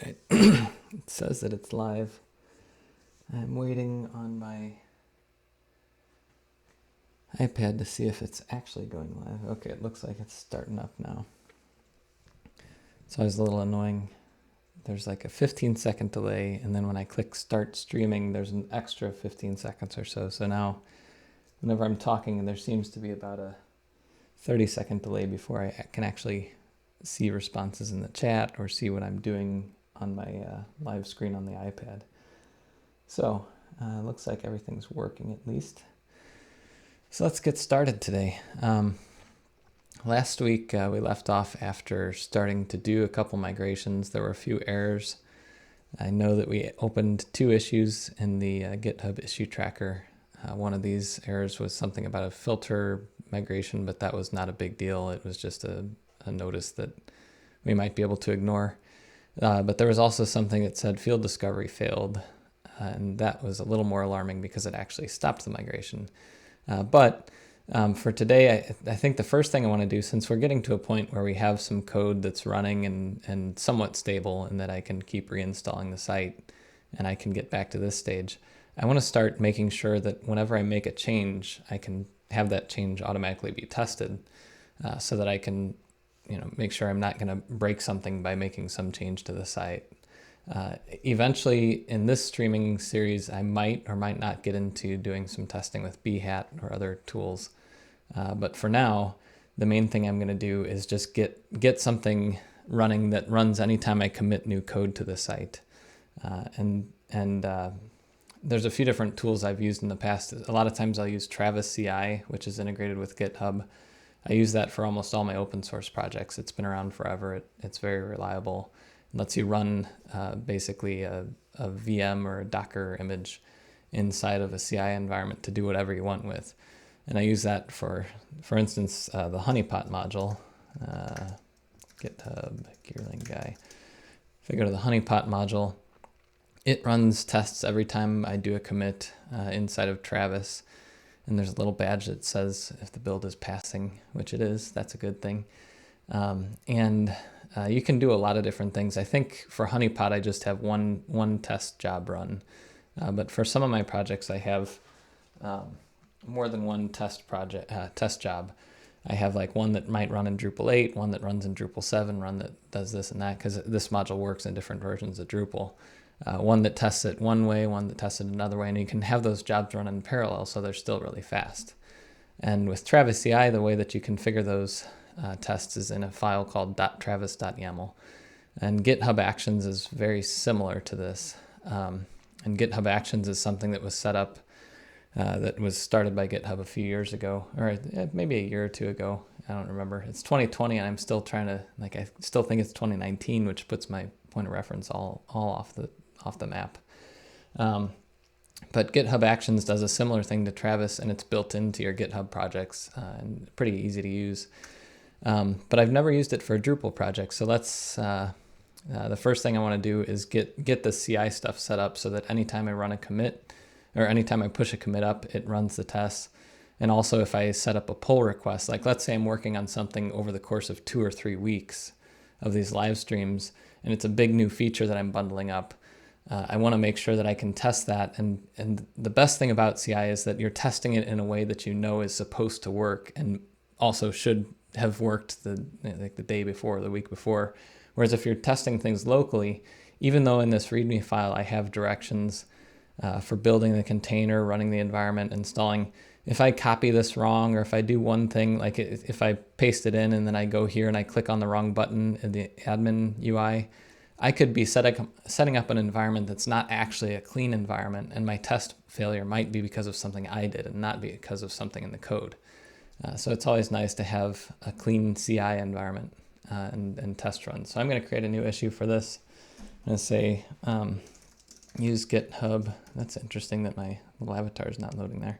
Right. It says that it's live. I'm waiting on my iPad to see if it's actually going live. Okay, it looks like it's starting up now. It's always a little annoying. There's like a 15-second delay, and then when I click start streaming, there's an extra 15 seconds or so. So now, whenever I'm talking, there seems to be about a 30-second delay before I can actually see responses in the chat or see what I'm doing on my live screen on the iPad. So looks like everything's working at least. So let's get started today. Last week we left off after starting to do a couple migrations. There were a few errors. I know that we opened 2 issues in the GitHub issue tracker. One of these errors was something about a filter migration, but that was not a big deal. It was just a notice that we might be able to ignore. But there was also something that said field discovery failed, and that was a little more alarming because it actually stopped the migration. But for today, I think the first thing I want to do, since we're getting to a point where we have some code that's running and somewhat stable and that I can keep reinstalling the site and I can get back to this stage, I want to start making sure that whenever I make a change, I can have that change automatically be tested so that I can make sure I'm not going to break something by making some change to the site. Eventually, in this streaming series, I might or might not get into doing some testing with Behat or other tools. But for now, the main thing I'm going to do is just get something running that runs anytime I commit new code to the site. And there's a few different tools I've used in the past. A lot of times I'll use Travis CI, which is integrated with GitHub. I use that for almost all my open source projects. It's been around forever. It's very reliable. It lets you run basically a VM or a Docker image inside of a CI environment to do whatever you want with. And I use that for instance, the Honeypot module, GitHub Gearling guy. If I go to the Honeypot module, it runs tests every time I do a commit inside of Travis. And there's a little badge that says if the build is passing, which it is, that's a good thing. You can do a lot of different things. I think for Honeypot, I just have one test job run. But for some of my projects, I have more than one test job. I have like one that might run in Drupal 8, one that runs in Drupal 7, one that does this and that, because this module works in different versions of Drupal. One that tests it one way, one that tests it another way, and you can have those jobs run in parallel so they're still really fast. And with Travis CI, the way that you configure those tests is in a file called .travis.yaml. And GitHub Actions is very similar to this. And GitHub Actions is something that was set up, that was started by GitHub a few years ago, or maybe a year or two ago. I don't remember. It's 2020, and I'm still trying to, I still think it's 2019, which puts my point of reference all off the map. But GitHub Actions does a similar thing to Travis, and it's built into your GitHub projects and pretty easy to use. But I've never used it for a Drupal project, so let's. The first thing I want to do is get the CI stuff set up so that anytime I run a commit, or anytime I push a commit up, it runs the tests. And also if I set up a pull request, like let's say I'm working on something over the course of 2 or 3 weeks of these live streams, and it's a big new feature that I'm bundling up. I want to make sure that I can test that. And the best thing about CI is that you're testing it in a way that you know is supposed to work and also should have worked the day before, the week before. Whereas if you're testing things locally, even though in this README file I have directions for building the container, running the environment, installing, if I copy this wrong, or if I do one thing, like if I paste it in and then I go here and I click on the wrong button in the admin UI, I could be setting up an environment that's not actually a clean environment, and my test failure might be because of something I did and not because of something in the code. So it's always nice to have a clean CI environment and test runs. So I'm going to create a new issue for this. I'm going to say use GitHub. That's interesting that my little avatar is not loading there.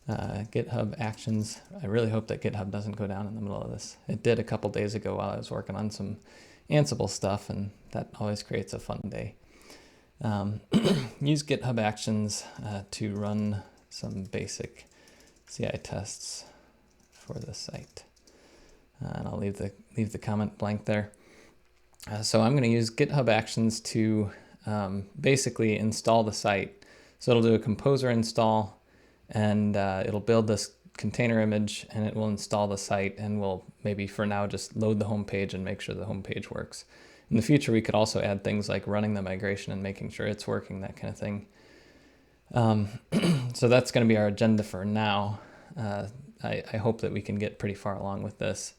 GitHub Actions. I really hope that GitHub doesn't go down in the middle of this. It did a couple days ago while I was working on some Ansible stuff, and that always creates a fun day. Use GitHub Actions to run some basic CI tests for the site. And I'll leave the comment blank there. So I'm going to use GitHub Actions to basically install the site. So it'll do a composer install, and it'll build this container image, and it will install the site, and we'll maybe for now just load the home page and make sure the home page works. In the future, we could also add things like running the migration and making sure it's working, that kind of thing. So that's going to be our agenda for now. I hope that we can get pretty far along with this.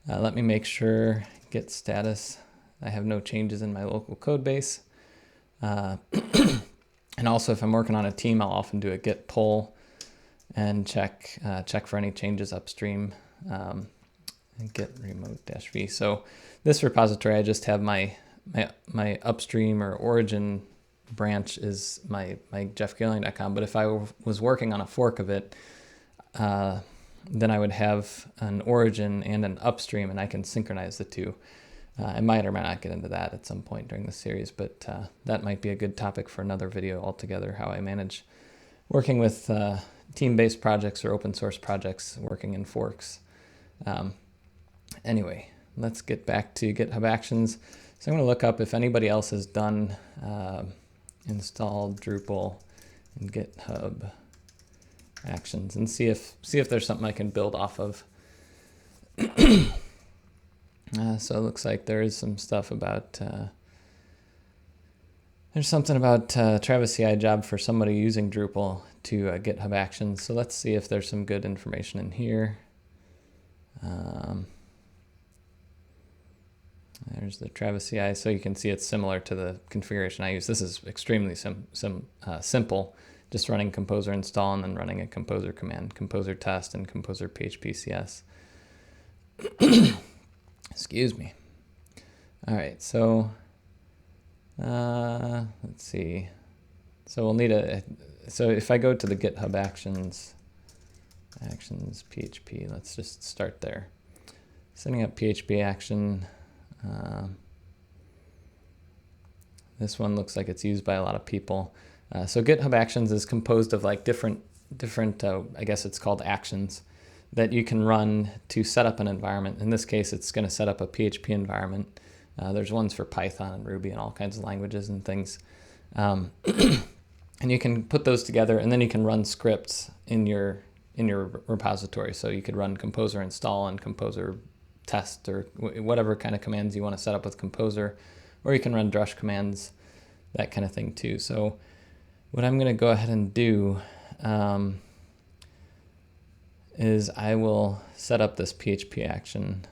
Let me make sure git status. I have no changes in my local code base. And also, if I'm working on a team, I'll often do a git pull and check for any changes upstream. And git remote-v. So this repository, I just have my upstream or origin branch is my jeffgaling.com. But if I was working on a fork of it, then I would have an origin and an upstream, and I can synchronize the two. I might or might not get into that at some point during the series, but that might be a good topic for another video altogether, how I manage working with team-based projects or open source projects working in forks. Anyway, let's get back to GitHub Actions. So I'm going to look up if anybody else has done install Drupal in GitHub Actions and see if there's something I can build off of. So it looks like there is some stuff about, there's something about Travis CI job for somebody using Drupal to GitHub Actions. So let's see if there's some good information in here. There's the Travis CI, so you can see it's similar to the configuration I use. This is extremely simple, just running composer install and then running a composer command, composer test and composer PHP CS. Excuse me. All right, so let's see. So we'll need so if I go to the GitHub Actions PHP, let's just start there. Setting up PHP action. This one looks like it's used by a lot of people. So GitHub Actions is composed of like different I guess it's called actions that you can run to set up an environment. In this case, it's going to set up a PHP environment. There's ones for Python and Ruby and all kinds of languages and things. And you can put those together, and then you can run scripts in your repository. So you could run composer install and composer test or whatever kind of commands you want to set up with composer, or you can run drush commands, that kind of thing too. So what I'm going to go ahead and do is I will set up this PHP action.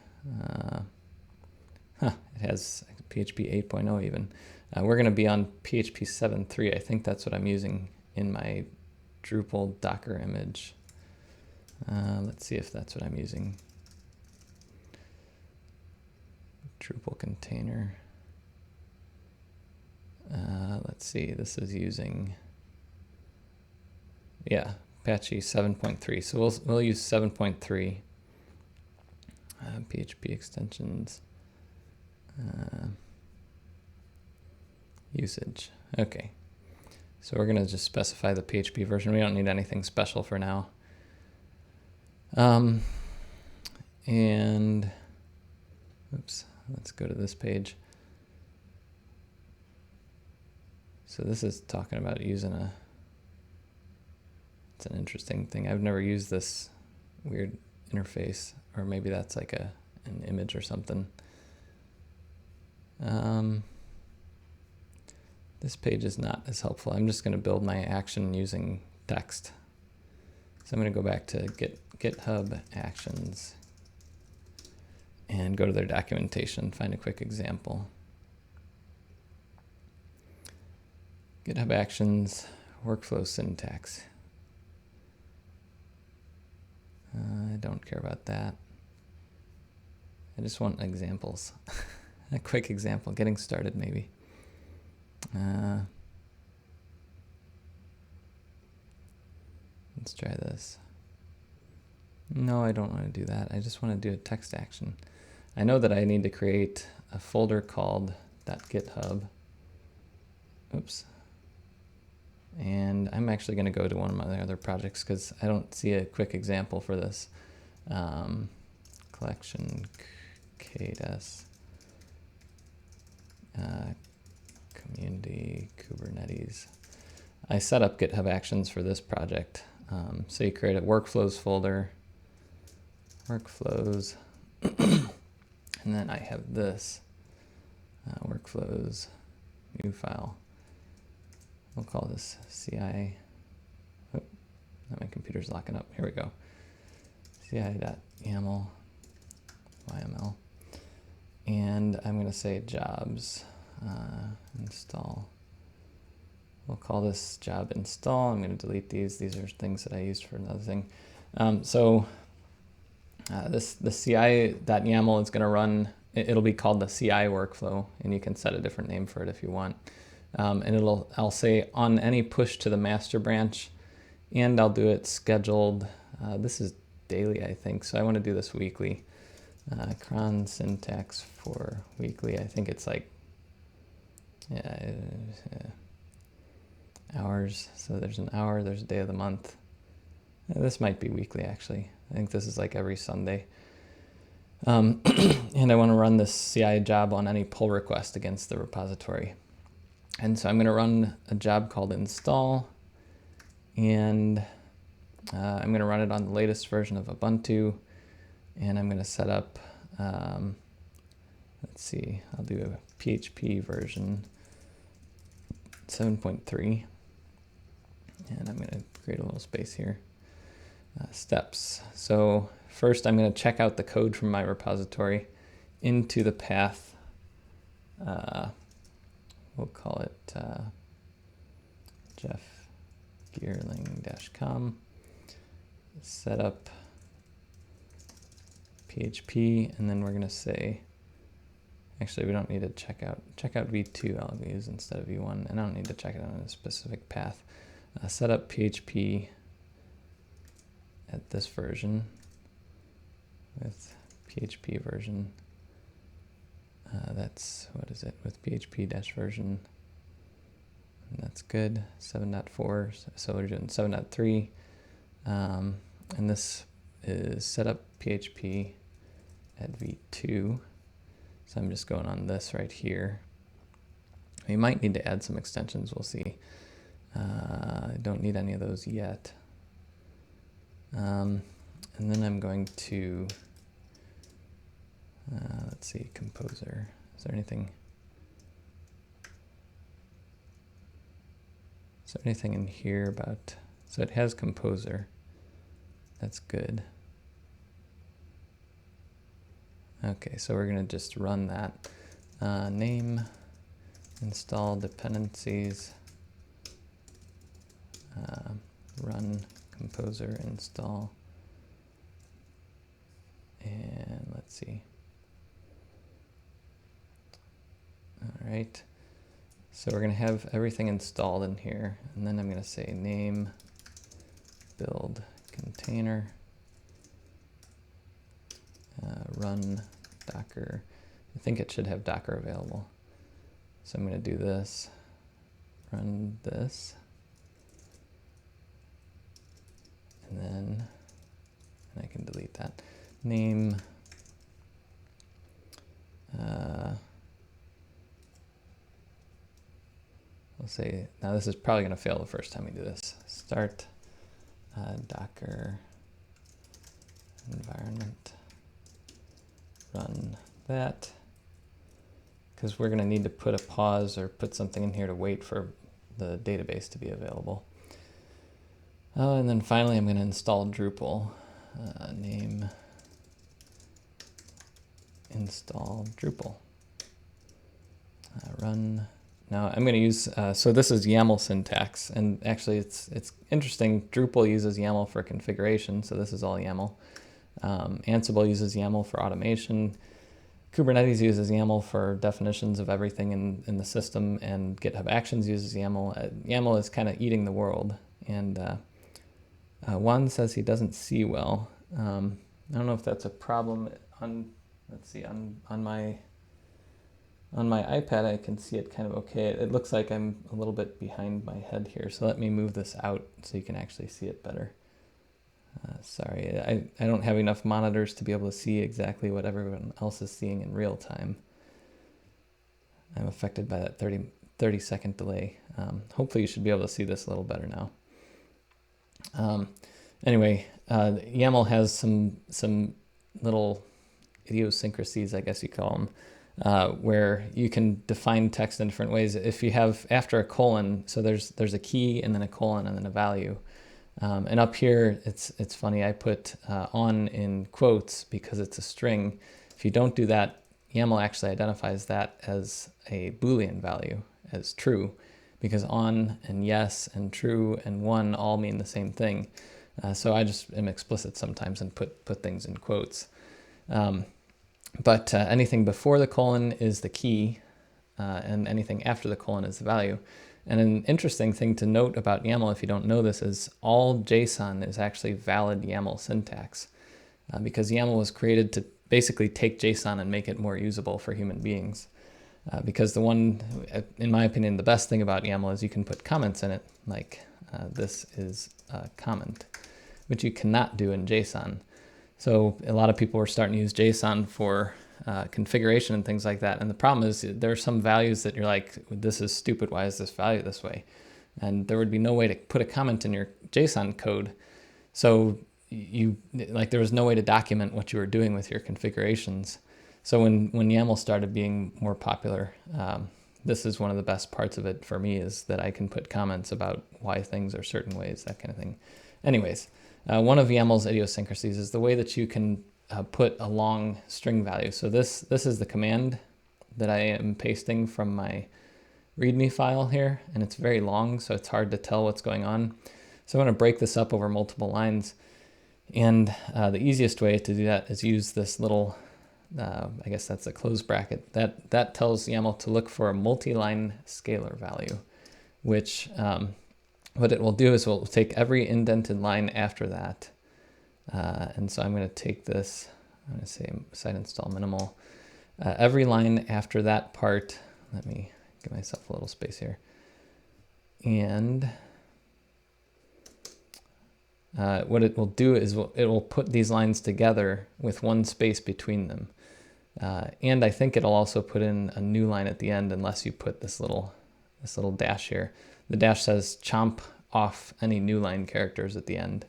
It has PHP 8.0 even. We're going to be on PHP 7.3. I think that's what I'm using in my Drupal Docker image. Let's see if that's what I'm using. Drupal container. Let's see, this is using, yeah, Apache 7.3. So we'll use 7.3. PHP extensions. Usage. Okay. So we're going to just specify the PHP version. We don't need anything special for now. And oops, let's go to this page. So this is talking about using it's an interesting thing. I've never used this weird interface, or maybe that's like an image or something. This page is not as helpful. I'm just going to build my action using text. So I'm going to go back to GitHub Actions and go to their documentation, find a quick example. GitHub Actions, workflow syntax. I don't care about that. I just want examples. A quick example, getting started maybe. Let's try this. No, I don't want to do that. I just want to do a text action. I know that I need to create a folder called .github. Oops. And I'm actually going to go to one of my other projects because I don't see a quick example for this. Collection KDS community Kubernetes. I set up GitHub Actions for this project. So you create a workflows folder, workflows, and then I have this workflows, new file. We'll call this CI. Oh, my computer's locking up. Here we go. CI.yaml, YML. And I'm going to say jobs install. We'll call this job install. I'm going to delete these. These are things that I used for another thing. The CI.yaml is going to run, it'll be called the CI workflow, and you can set a different name for it if you want. And I'll say on any push to the master branch, and I'll do it scheduled. This is daily, I think, so I want to do this weekly. Cron syntax for weekly. I think it's like hours. So there's an hour, there's a day of the month. This might be weekly, actually. I think this is like every Sunday. And I want to run this CI job on any pull request against the repository. And so I'm going to run a job called install, and I'm going to run it on the latest version of Ubuntu, and I'm going to set up, let's see, I'll do a PHP version 7.3, and I'm going to create a little space here. Steps. So first I'm going to check out the code from my repository into the path. We'll call it jeffgeerling-com. Set up PHP, and then we're going to say, actually we don't need to check out v2 I'll use instead of v1, and I don't need to check it on a specific path. Set up PHP at this version with PHP version. That's, what is it, with PHP version, and that's good, 7.4, so we're doing 7.3, and this is set up PHP at v2, so I'm just going on this right here. We might need to add some extensions, we'll see. I don't need any of those yet. And then I'm going to, let's see, Composer. Is there anything in here about, so it has Composer. That's good. Okay, so we're going to just run that. Name, install dependencies, run Composer install, and let's see. All right, so we're going to have everything installed in here, and then I'm going to say name build container, run Docker. I think it should have Docker available. So I'm going to do this, run this, and then I can delete that. Name, we'll say, now this is probably going to fail the first time we do this. Start Docker environment, run that, because we're going to need to put a pause or put something in here to wait for the database to be available. And then finally I'm going to install Drupal. Name install Drupal. Run. Now I'm going to use, so this is YAML syntax, and actually it's interesting. Drupal uses YAML for configuration, so this is all YAML. Ansible uses YAML for automation. Kubernetes uses YAML for definitions of everything in the system, and GitHub Actions uses YAML. YAML is kind of eating the world, and Juan says he doesn't see well. I don't know if that's a problem on, let's see, on my iPad I can see it kind of okay. It looks like I'm a little bit behind my head here, so let me move this out so you can actually see it better. Sorry, I don't have enough monitors to be able to see exactly what everyone else is seeing in real time. I'm affected by that 30 second delay. Hopefully you should be able to see this a little better now. Anyway, YAML has some little idiosyncrasies, I guess you call them, where you can define text in different ways. If you have after a colon, so there's a key and then a colon and then a value. And up here, it's funny, I put on in quotes because it's a string. If you don't do that, YAML actually identifies that as a Boolean value, as true, because on and yes and true and one all mean the same thing. So I just am explicit sometimes and put things in quotes. But anything before the colon is the key, and anything after the colon is the value. And an interesting thing to note about YAML, if you don't know this, is all JSON is actually valid YAML syntax, because YAML was created to basically take JSON and make it more usable for human beings. Because the one, in my opinion, the best thing about YAML is you can put comments in it, like this is a comment, which you cannot do in JSON. So a lot of people were starting to use JSON for configuration and things like that. And the problem is there are some values that you're like, this is stupid, why is this value this way? And there would be no way to put a comment in your JSON code. So there was no way to document what you were doing with your configurations. So when YAML started being more popular, this is one of the best parts of it for me, is that I can put comments about why things are certain ways, that kind of thing. Anyways, one of YAML's idiosyncrasies is the way that you can put a long string value. So this is the command that I am pasting from my README file here, and it's very long, so it's hard to tell what's going on. So I'm going to break this up over multiple lines, and the easiest way to do that is use this little, I guess that's a close bracket. That tells YAML to look for a multi-line scalar value, which what it will do is we'll take every indented line after that. And so I'm going to take this, I'm going to say site install minimal. Every line after that part, let me give myself a little space here. And what it will do is it will put these lines together with one space between them. And I think it'll also put in a new line at the end unless you put this little dash here. The dash says chomp off any new line characters at the end.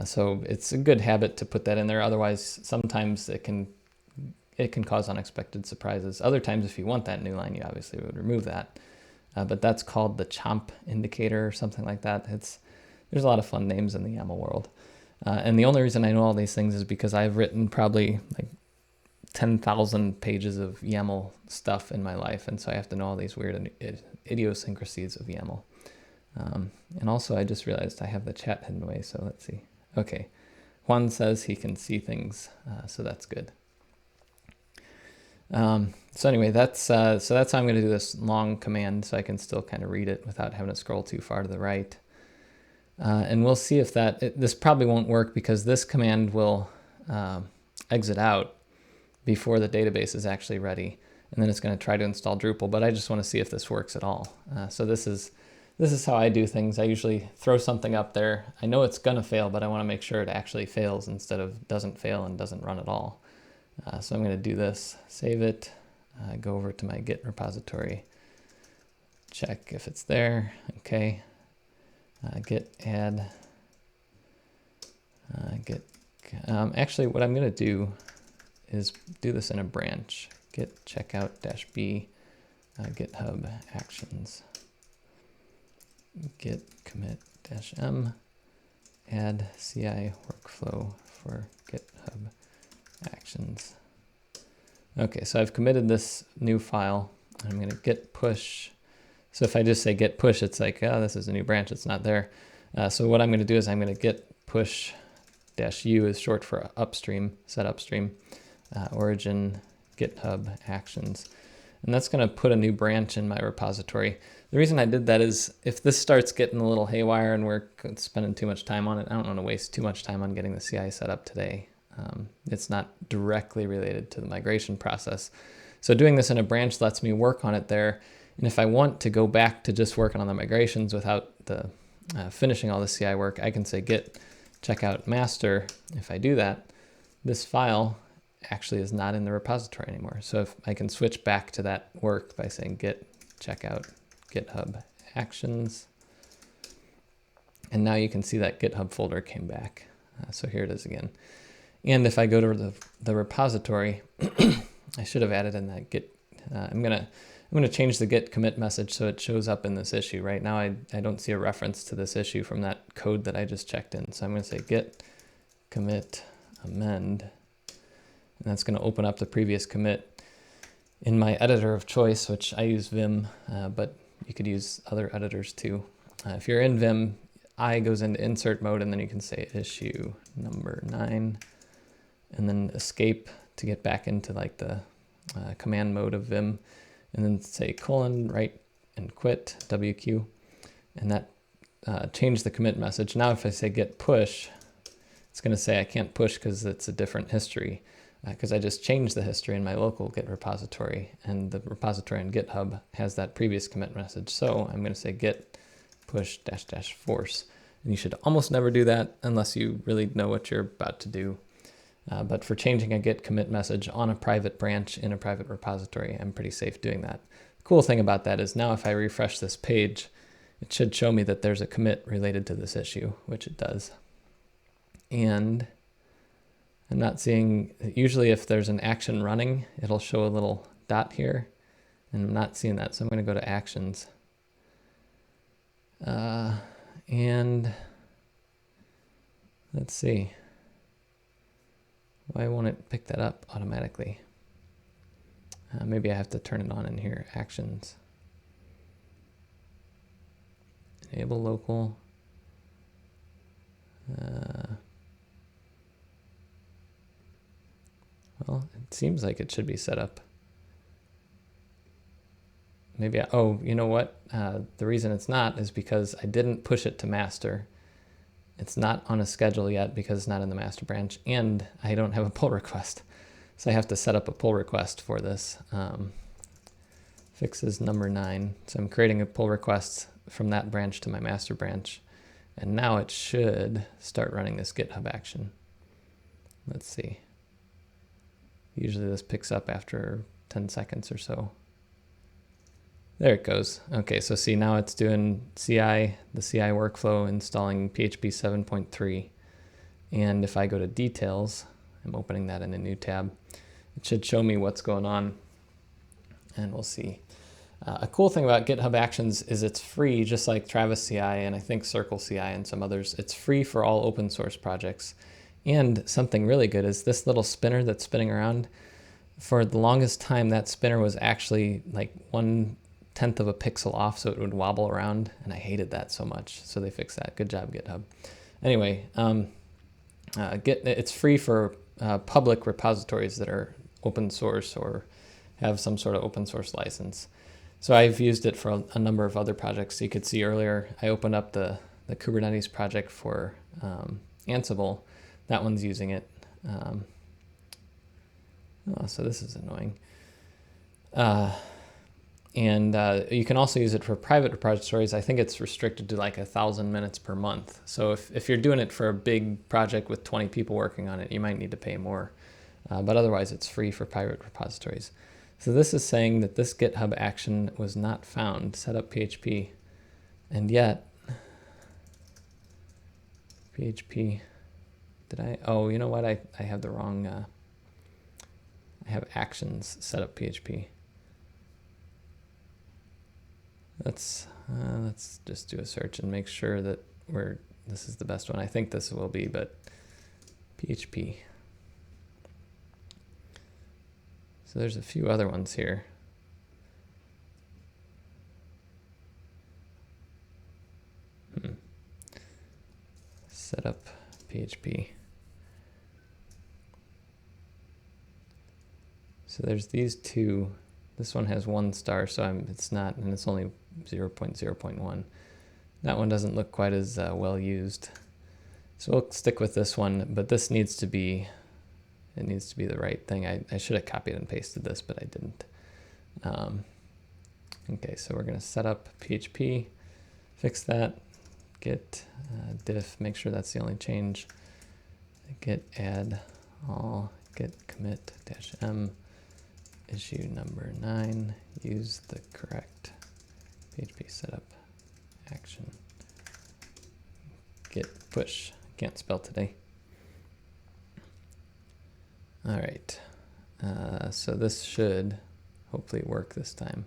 So it's a good habit to put that in there. Otherwise, sometimes it can cause unexpected surprises. Other times, if you want that new line, you obviously would remove that. But that's called the chomp indicator or something like that. There's a lot of fun names in the YAML world. And the only reason I know all these things is because I've written probably like 10,000 pages of YAML stuff in my life. And so I have to know all these weird idiosyncrasies of YAML. And also I just realized I have the chat hidden away, so let's see. Okay, Juan says he can see things, so that's good. So anyway, that's how I'm going to do this long command, so I can still kind of read it without having to scroll too far to the right. And we'll see if this probably won't work, because this command will exit out before the database is actually ready, and then it's going to try to install Drupal. But I just want to see if this works at all. So this is how I do things. I usually throw something up there. I know it's going to fail, but I want to make sure it actually fails instead of doesn't fail and doesn't run at all. So I'm going to do this, save it, go over to my Git repository, check if it's there. Okay. Git add, git. Actually, what I'm going to do is do this in a branch. Git checkout -b, GitHub Actions. Git commit -m, add CI workflow for GitHub Actions. Okay, so I've committed this new file. I'm going to git push. So if I just say git push, it's like, oh, this is a new branch, it's not there. So what I'm going to do is I'm going to git push -u is short for upstream, set upstream, origin, GitHub Actions. And that's going to put a new branch in my repository. The reason I did that is if this starts getting a little haywire and we're spending too much time on it, I don't want to waste too much time on getting the CI set up today. It's not directly related to the migration process. So doing this in a branch lets me work on it there. And if I want to go back to just working on the migrations without the finishing all the CI work, I can say git checkout master. If I do that, this file actually is not in the repository anymore. So if I can switch back to that work by saying git checkout GitHub Actions, and now you can see that GitHub folder came back. So here it is again. And if I go to the repository, I should have added in that git. I'm gonna change the git commit message so it shows up in this issue. Right now I don't see a reference to this issue from that code that I just checked in. So I'm gonna say git commit amend, and that's gonna open up the previous commit in my editor of choice, which I use Vim, but you could use other editors too. If you're in Vim, I goes into insert mode, and then you can say issue number 9, and then escape to get back into like the command mode of Vim, and then say : write and quit WQ, and that changed the commit message. Now if I say git push, it's going to say I can't push because it's a different history, because I just changed the history in my local Git repository, and the repository on GitHub has that previous commit message. So I'm going to say git push -- force, and you should almost never do that unless you really know what you're about to do. But for changing a git commit message on a private branch in a private repository, I'm pretty safe doing that. The cool thing about that is now if I refresh this page, it should show me that there's a commit related to this issue, which it does. And I'm not seeing, usually if there's an action running, it'll show a little dot here, and I'm not seeing that. So I'm going to go to actions. And let's see. Why won't it pick that up automatically? Maybe I have to turn it on in here, actions. Enable local. Well, it seems like it should be set up. Maybe, oh, you know what? The reason it's not is because I didn't push it to master. It's not on a schedule yet because it's not in the master branch, and I don't have a pull request. So I have to set up a pull request for this. Fixes number 9. So I'm creating a pull request from that branch to my master branch. And now it should start running this GitHub action. Let's see. Usually this picks up after 10 seconds or so. There it goes. Okay, so see now it's doing CI, the CI workflow, installing PHP 7.3. And if I go to details, I'm opening that in a new tab, it should show me what's going on. And we'll see. A cool thing about GitHub Actions is it's free, just like Travis CI and I think Circle CI and some others. It's free for all open source projects. And something really good is this little spinner that's spinning around. For the longest time, that spinner was actually like 1/10 of a pixel off, so it would wobble around, and I hated that so much. So they fixed that. Good job, GitHub. Anyway, it's free for public repositories that are open source or have some sort of open source license. So I've used it for a number of other projects. So you could see earlier, I opened up the Kubernetes project for Ansible. That one's using it. So this is annoying. And you can also use it for private repositories. I think it's restricted to like 1,000 minutes per month. So if you're doing it for a big project with 20 people working on it, you might need to pay more. But otherwise, it's free for private repositories. So this is saying that this GitHub action was not found, set up PHP. And yet, PHP, oh, you know what? I have the wrong, I have actions set up PHP. Let's just do a search and make sure that this is the best one. I think this will be, but PHP. So there's a few other ones here. Set up PHP. So there's these two. This one has 1 star, so it's not, and it's only 0.0.1. That one doesn't look quite as well used. So we'll stick with this one, but this needs to be, it needs to be the right thing. I should have copied and pasted this, but I didn't. Okay, so we're going to set up PHP, fix that, git diff, make sure that's the only change, git add all git commit -m issue number 9. Use the correct PHP setup action. Git push. Can't spell today. All right. So this should hopefully work this time.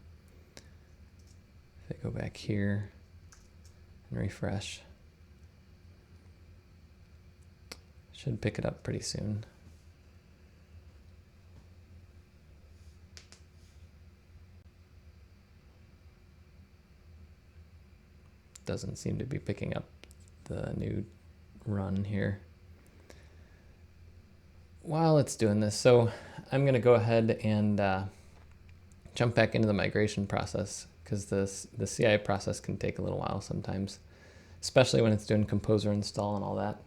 If I go back here and refresh, should pick it up pretty soon. Doesn't seem to be picking up the new run here. While it's doing this, so I'm going to go ahead and jump back into the migration process, because the CI process can take a little while sometimes, especially when it's doing composer install and all that.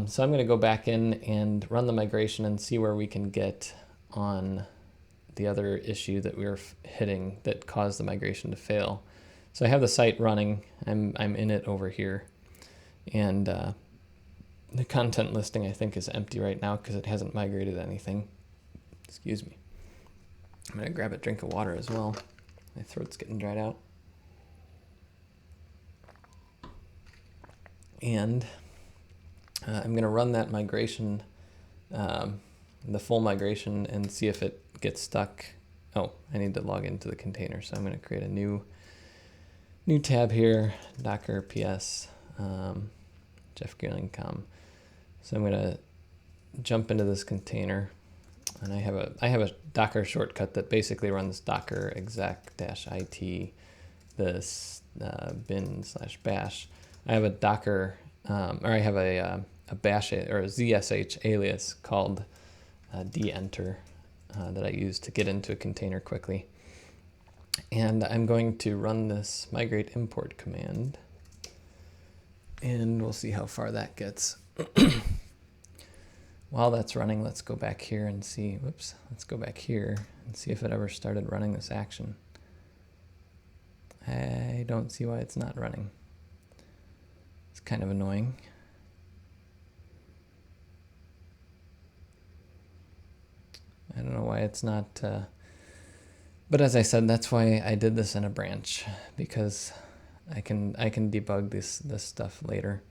So I'm going to go back in and run the migration and see where we can get on the other issue that we were hitting that caused the migration to fail. So I have the site running. I'm in it over here, and the content listing I think is empty right now because it hasn't migrated anything. Excuse me. I'm going to grab a drink of water as well. My throat's getting dried out. And I'm going to run that migration, the full migration, and see if it gets stuck. Oh, I need to log into the container, so I'm going to create a new tab here, docker ps jeffgeerling.com. So I'm going to jump into this container, and I have a Docker shortcut that basically runs docker exec-it this bin/bash. I have a Docker, or I have a bash or a ZSH alias called denter that I use to get into a container quickly. And I'm going to run this migrate import command, and we'll see how far that gets. While that's running, let's go back here and see, whoops, let's go back here and see if it ever started running this action. I don't see why it's not running. It's kind of annoying. I don't know why it's not, but as I said, that's why I did this in a branch, because I can debug this stuff later.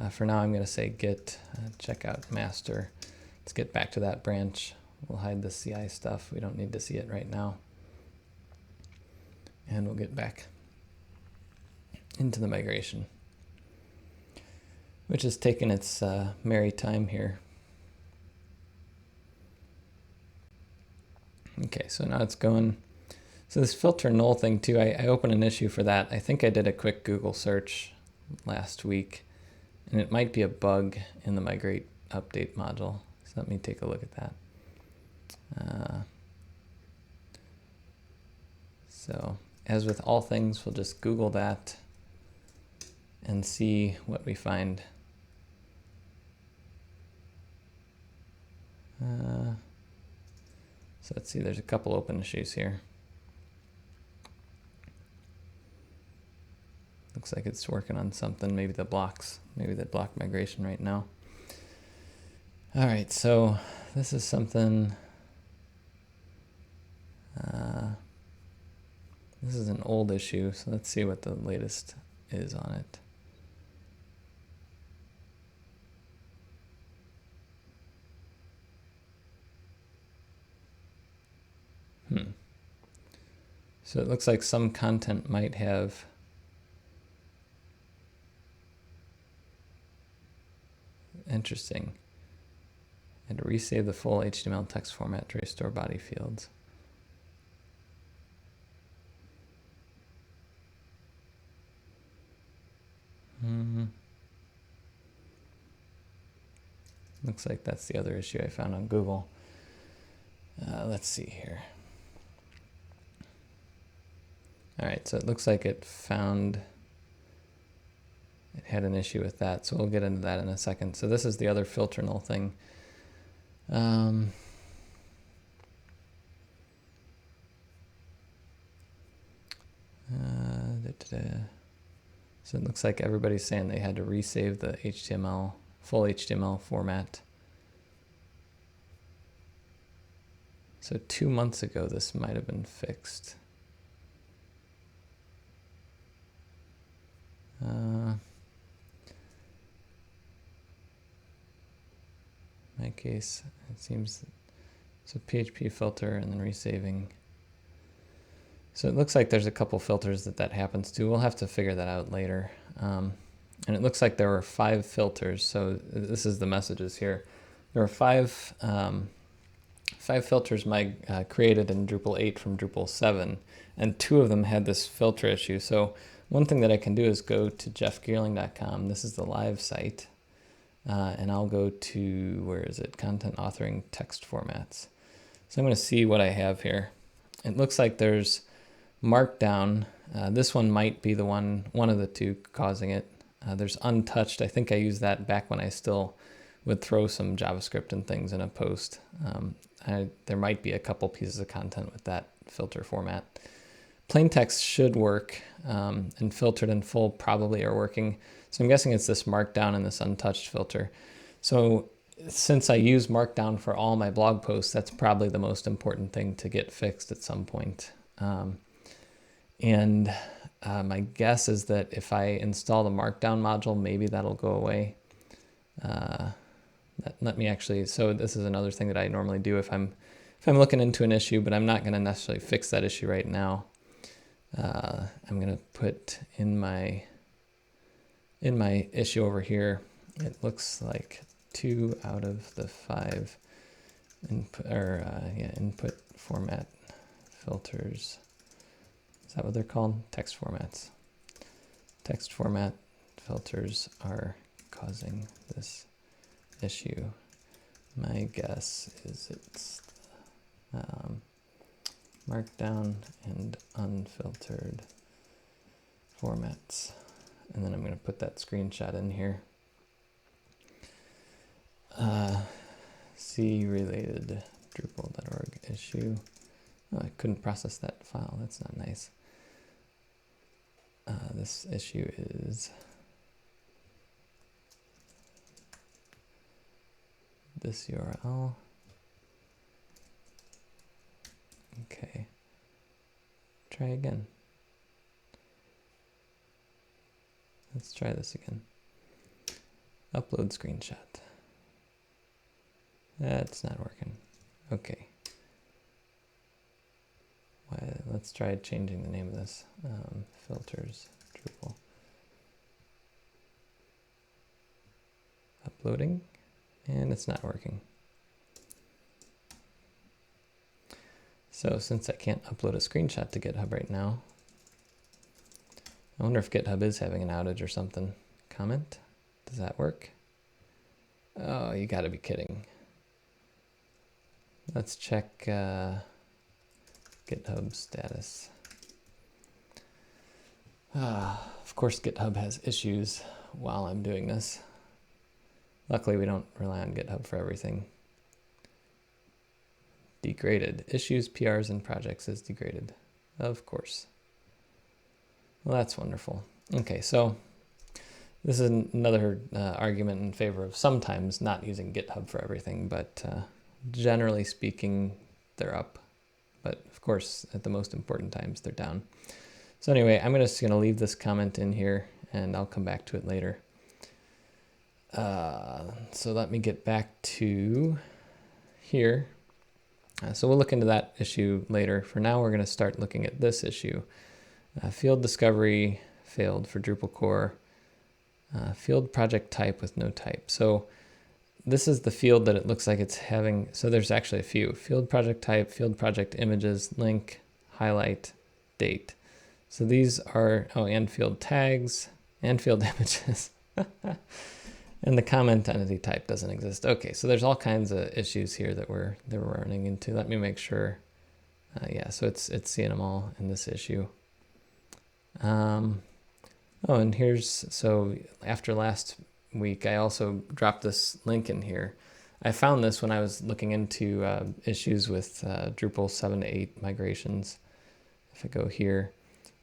For now, I'm going to say git checkout master. Let's get back to that branch. We'll hide the CI stuff. We don't need to see it right now. And we'll get back into the migration, which has taken its merry time here. Okay, so now it's going. So this filter null thing too, I opened an issue for that. I think I did a quick Google search last week, and it might be a bug in the migrate update module. So let me take a look at that. So as with all things, we'll just Google that and see what we find. So let's see, there's a couple open issues here. Looks like it's working on something, maybe the blocks, maybe the block migration right now. All right, so this is something, this is an old issue, so let's see what the latest is on it. So it looks like some content might have interesting. And to resave the full HTML text format to restore body fields. Looks like that's the other issue I found on Google. Let's see here. All right, so it looks like it had an issue with that, so we'll get into that in a second. So this is the other filter null thing. So it looks like everybody's saying they had to resave the HTML, full HTML format. So 2 months ago, this might have been fixed. My case, it seems, so PHP filter and then resaving. So it looks like there's a couple filters that happens to. We'll have to figure that out later. And it looks like there were 5 filters. So this is the messages here. There are 5 filters created in Drupal 8 from Drupal 7, and 2 of them had this filter issue. So one thing that I can do is go to jeffgeerling.com. This is the live site. And I'll go to, where is it? Content authoring text formats. So I'm going to see what I have here. It looks like there's Markdown. This one might be the one of the 2 causing it. There's Untouched. I think I used that back when I still would throw some JavaScript and things in a post. There might be a couple pieces of content with that filter format. Plain text should work, and filtered and full probably are working. So I'm guessing it's this Markdown and this Untouched filter. So since I use Markdown for all my blog posts, that's probably the most important thing to get fixed at some point. My guess is that if I install the Markdown module, maybe that'll go away. Let me actually, so this is another thing that I normally do if I'm looking into an issue, but I'm not going to necessarily fix that issue right now. I'm going to put in my issue over here, it looks like 2 out of the 5 input format filters. Is that what they're called? Text formats. Text format filters are causing this issue. My guess is it's Markdown and unfiltered formats. And then I'm going to put that screenshot in here. C related Drupal.org issue. Oh, I couldn't process that file. That's not nice. This issue is this URL. Okay. Try again. Let's try this again. Upload screenshot. That's not working. Okay. Let's try changing the name of this. Filters Drupal. Uploading, and it's not working. So since I can't upload a screenshot to GitHub right now, I wonder if GitHub is having an outage or something. Comment, does that work? Oh, you gotta be kidding. Let's check GitHub status. Of course GitHub has issues while I'm doing this. Luckily we don't rely on GitHub for everything. Degraded. Issues, PRs, and projects is degraded. Of course. Well, that's wonderful. Okay, so this is another argument in favor of sometimes not using GitHub for everything, but generally speaking, they're up. But of course, at the most important times, they're down. So anyway, I'm just going to leave this comment in here, and I'll come back to it later. So let me get back to here. So we'll look into that issue later. For now, we're going to start looking at this issue. Field discovery failed for Drupal core. Field project type with no type. So this is the field that it looks like it's having. So there's actually a few. Field project type, field project images, link, highlight, date. So these are, and field tags and field images. And the comment entity type doesn't exist. Okay, so there's all kinds of issues here that we're running into. Let me make sure. Yeah, so it's seeing them all in this issue. And here's, so after last week, I also dropped this link in here. I found this when I was looking into issues with Drupal 7 to 8 migrations. If I go here,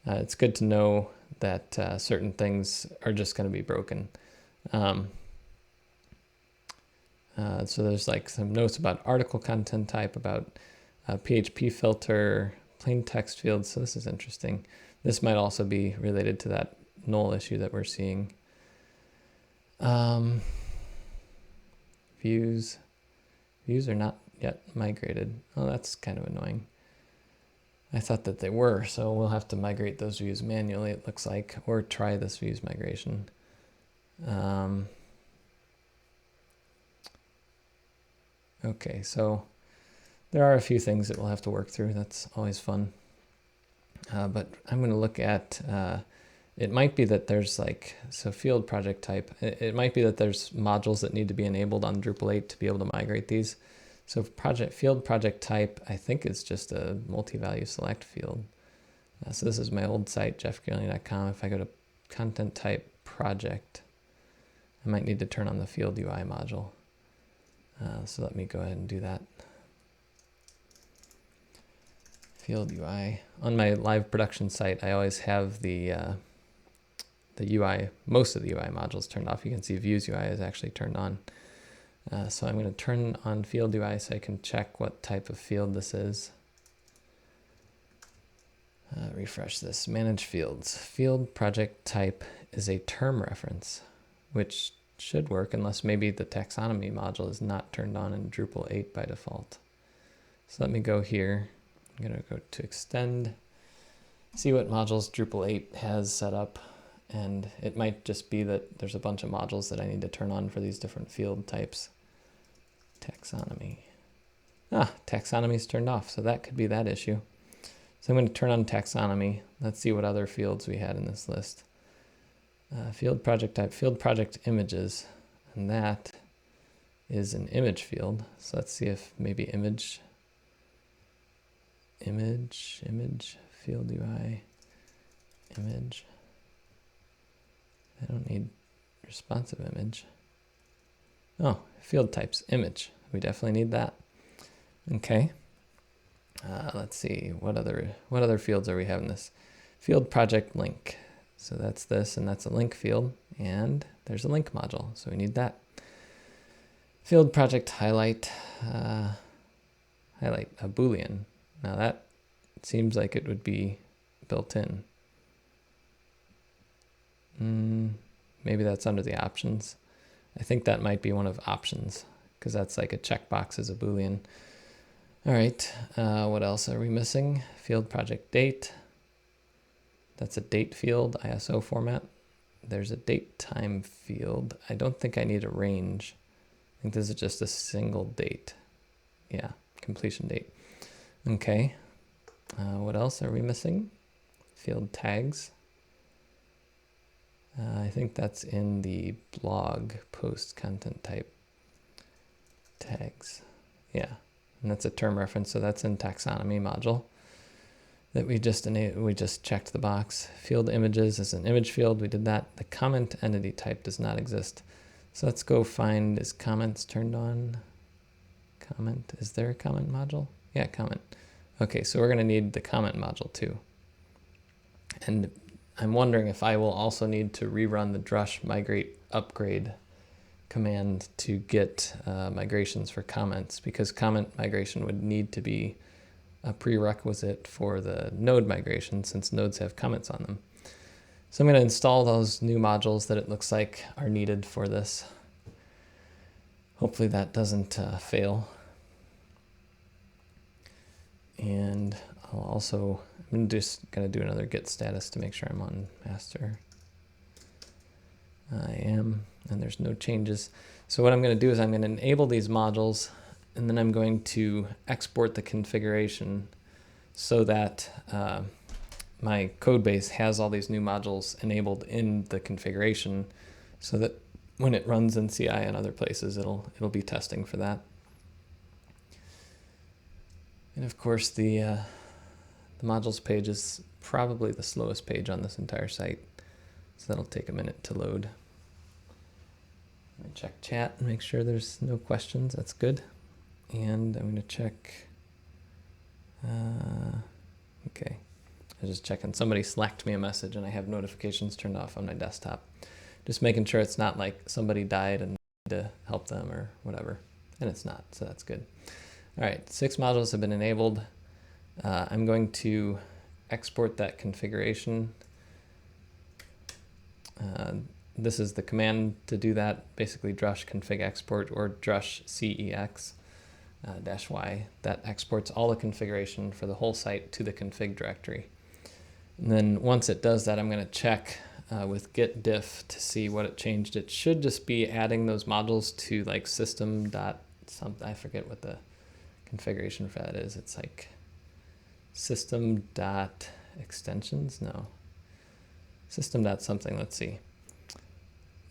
it's good to know that certain things are just going to be broken. So there's like some notes about article content type, about PHP filter, plain text fields. So this is interesting. This might also be related to that null issue that we're seeing. Views are not yet migrated. Oh, that's kind of annoying. I thought that they were, so we'll have to migrate those views manually, it looks like, or try this views migration. Okay, so there are a few things that we'll have to work through. That's always fun. But I'm going to look at, it might be that there's like, so field project type, it might be that there's modules that need to be enabled on Drupal 8 to be able to migrate these. So field project type, I think is just a multi-value select field. So this is my old site, jeffgurley.com. If I go to content type project, I might need to turn on the field UI module. So let me go ahead and do that. Field UI. On my live production site, I always have the UI, most of the UI modules turned off. You can see views UI is actually turned on. So I'm going to turn on field UI so I can check what type of field this is. Refresh this. Manage fields. Field project type is a term reference, which should work unless maybe the taxonomy module is not turned on in Drupal 8 by default. So let me go here. I'm going to go to extend, see what modules Drupal 8 has set up. And it might just be that there's a bunch of modules that I need to turn on for these different field types. Taxonomy. Taxonomy is turned off, so that could be that issue. So I'm going to turn on taxonomy. Let's see what other fields we had in this list. Field project type, field project images, and that is an image field. So let's see if maybe image, field UI, image. I don't need responsive image. Oh, field types, image. We definitely need that. Okay. Let's see, what other fields are we having this? Field project link. So that's this, and that's a link field, and there's a link module, so we need that. Field project highlight, highlight a Boolean. Now that seems like it would be built in. Maybe that's under the options. I think that might be one of options, because that's like a checkbox as a Boolean. All right, what else are we missing? Field project date. That's a date field, ISO format. There's a date time field. I don't think I need a range. I think this is just a single date. Yeah, completion date. Okay, what else are we missing? Field tags. I think that's in the blog post content type tags. Yeah, and that's a term reference, so that's in taxonomy module that we just checked the box. Field images is an image field. We did that. The comment entity type does not exist. So let's go find, is comments turned on? Comment, is there a comment module? Yeah, comment. Okay, so we're going to need the comment module too. And I'm wondering if I will also need to rerun the drush migrate-upgrade command to get migrations for comments, because comment migration would need to be a prerequisite for the node migration since nodes have comments on them. So I'm going to install those new modules that it looks like are needed for this. Hopefully that doesn't fail. And I'm just going to do another git status to make sure I'm on master. I am, and there's no changes. So what I'm going to do is I'm going to enable these modules, and then I'm going to export the configuration so that my code base has all these new modules enabled in the configuration, so that when it runs in CI and other places, it'll be testing for that. And of course, the modules page is probably the slowest page on this entire site, so that'll take a minute to load. Let me check chat and make sure there's no questions. That's good. And I'm going to check. Okay, I was just checking. Somebody slacked me a message and I have notifications turned off on my desktop. Just making sure it's not like somebody died and I need to help them or whatever. And it's not, so that's good. All right, 6 modules have been enabled. I'm going to export that configuration. This is the command to do that, basically drush config export or drush cex -y. That exports all the configuration for the whole site to the config directory. And then once it does that, I'm going to check with git diff to see what it changed. It should just be adding those modules to like system dot something. I forget what the configuration for that is. It's like system dot extensions. No, system dot something. Let's see.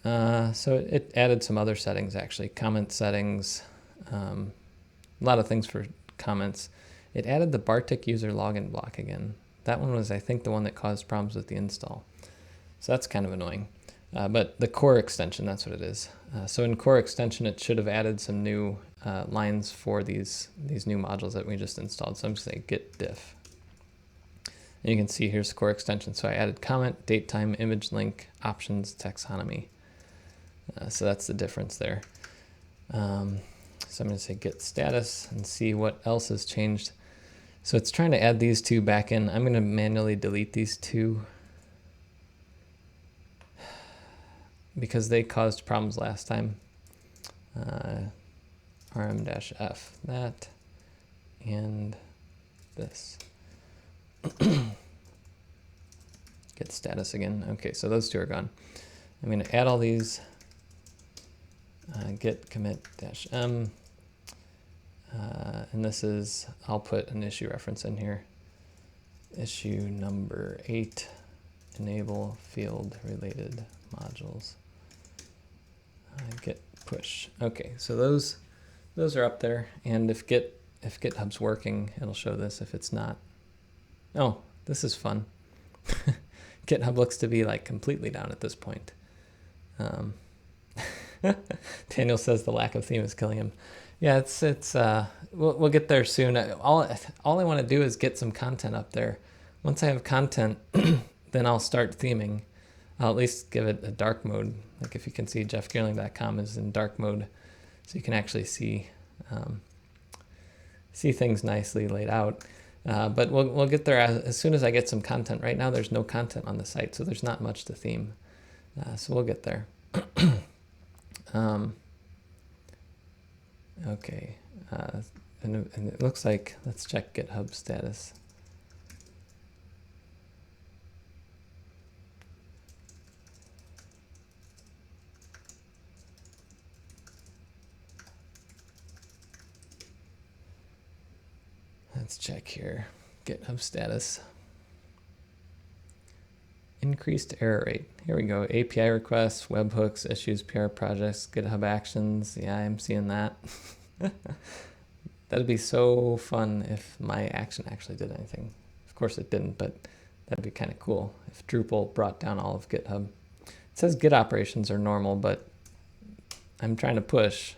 So it added some other settings actually, comment settings, a lot of things for comments. It added the Bartik user login block again. That one was, I think, the one that caused problems with the install. So that's kind of annoying. But the core extension, that's what it is. So in core extension, it should have added some new lines for these new modules that we just installed. So I'm just going to say git diff. And you can see here's the core extension. So I added comment, date time, image link, options, taxonomy. So that's the difference there. So I'm going to say git status and see what else has changed. So it's trying to add these two back in. I'm going to manually delete these two because they caused problems last time. rm-f, that, and this. Git status again. Okay, so those two are gone. I'm going to add all these. Git commit -m. And this is, I'll put an issue reference in here. Issue number 8, enable field related modules. Git push. Okay, so those are up there. And if GitHub's working, it'll show this. If it's not, oh, this is fun. GitHub looks to be like completely down at this point. Daniel says the lack of theme is killing him. Yeah, we'll get there soon. All I want to do is get some content up there. Once I have content, then I'll start theming. I'll at least give it a dark mode. Like if you can see, jeffgeerling.com is in dark mode, so you can actually see things nicely laid out. But we'll get there as soon as I get some content. Right now, there's no content on the site, so there's not much to theme. So we'll get there. Okay, and it looks like, let's check GitHub status. Let's check here, GitHub status. Increased error rate. Here we go. API requests, webhooks, issues, PR projects, GitHub Actions. Yeah, I'm seeing that. That'd be so fun if my action actually did anything. Of course it didn't, but that'd be kind of cool if Drupal brought down all of GitHub. It says Git operations are normal, but I'm trying to push.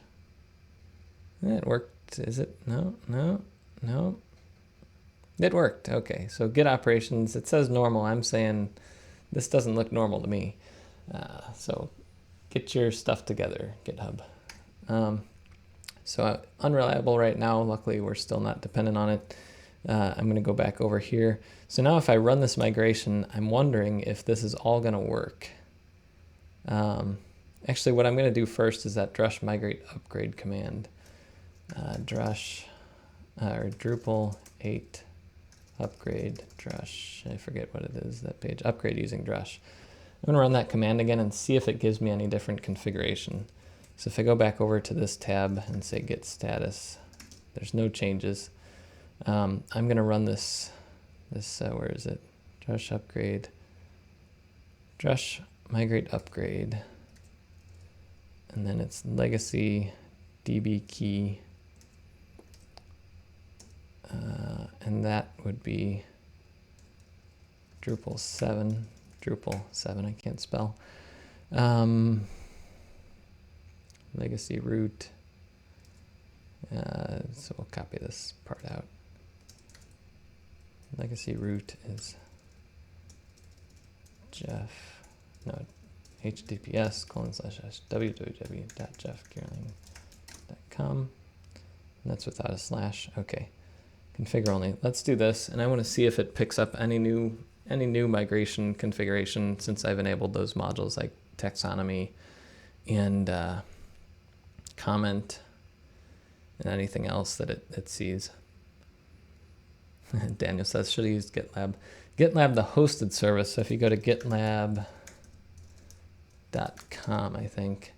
It worked. Is it? No. It worked. Okay, so Git operations, it says normal. I'm saying this doesn't look normal to me. So get your stuff together, GitHub. So unreliable right now. Luckily, we're still not dependent on it. I'm going to go back over here. So now if I run this migration, I'm wondering if this is all going to work. Actually, what I'm going to do first is that drush migrate-upgrade command. Drush, or Drupal 8 upgrade drush. I forget what it is, that page. Upgrade using drush. I'm going to run that command again and see if it gives me any different configuration. So if I go back over to this tab and say git status, there's no changes. I'm going to run this where is it? Drush upgrade. Drush migrate upgrade. And then it's legacy db key. And that would be Drupal 7, I can't spell. Legacy root. So we'll copy this part out. Legacy root is https://www.jeffgeerling.com. That's without a slash. Okay. Configure only. Let's do this, and I want to see if it picks up any new migration configuration since I've enabled those modules like taxonomy and comment and anything else that it sees. Daniel says, should have used GitLab. GitLab, the hosted service. So if you go to gitlab.com, I think,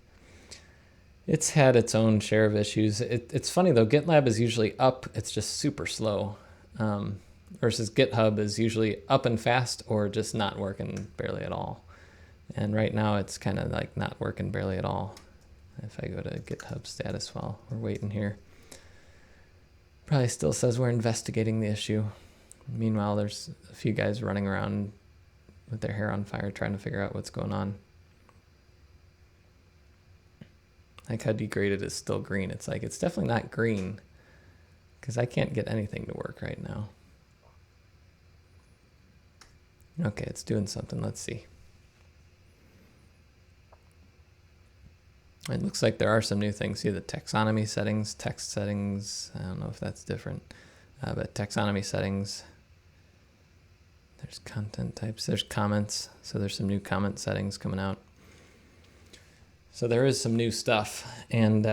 it's had its own share of issues. It's funny though, GitLab is usually up, it's just super slow. Versus GitHub is usually up and fast or just not working barely at all. And right now it's kind of like not working barely at all. If I go to GitHub status while we're waiting here, probably still says we're investigating the issue. Meanwhile, there's a few guys running around with their hair on fire trying to figure out what's going on. Like how degraded is still green. It's like, it's definitely not green because I can't get anything to work right now. Okay, it's doing something. Let's see. It looks like there are some new things. See the taxonomy settings, text settings. I don't know if that's different, but taxonomy settings. There's content types. There's comments. So there's some new comment settings coming out. So there is some new stuff, and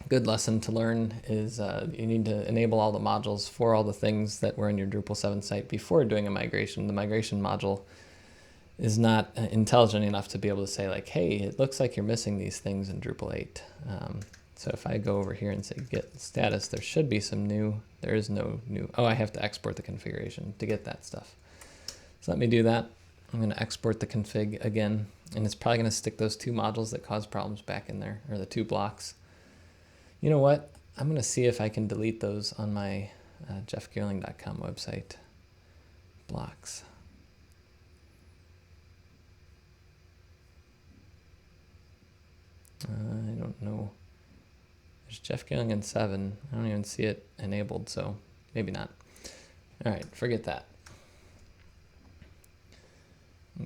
good lesson to learn is you need to enable all the modules for all the things that were in your Drupal 7 site before doing a migration. The migration module is not intelligent enough to be able to say like, hey, it looks like you're missing these things in Drupal 8. So if I go over here and say git status, there should be some new. There is no new. Oh, I have to export the configuration to get that stuff. So let me do that. I'm going to export the config again, and it's probably going to stick those two modules that cause problems back in there, or the two blocks. You know what? I'm going to see if I can delete those on my jeffgeerling.com website. Blocks. I don't know. There's Jeff Geerling in 7. I don't even see it enabled, so maybe not. All right, forget that.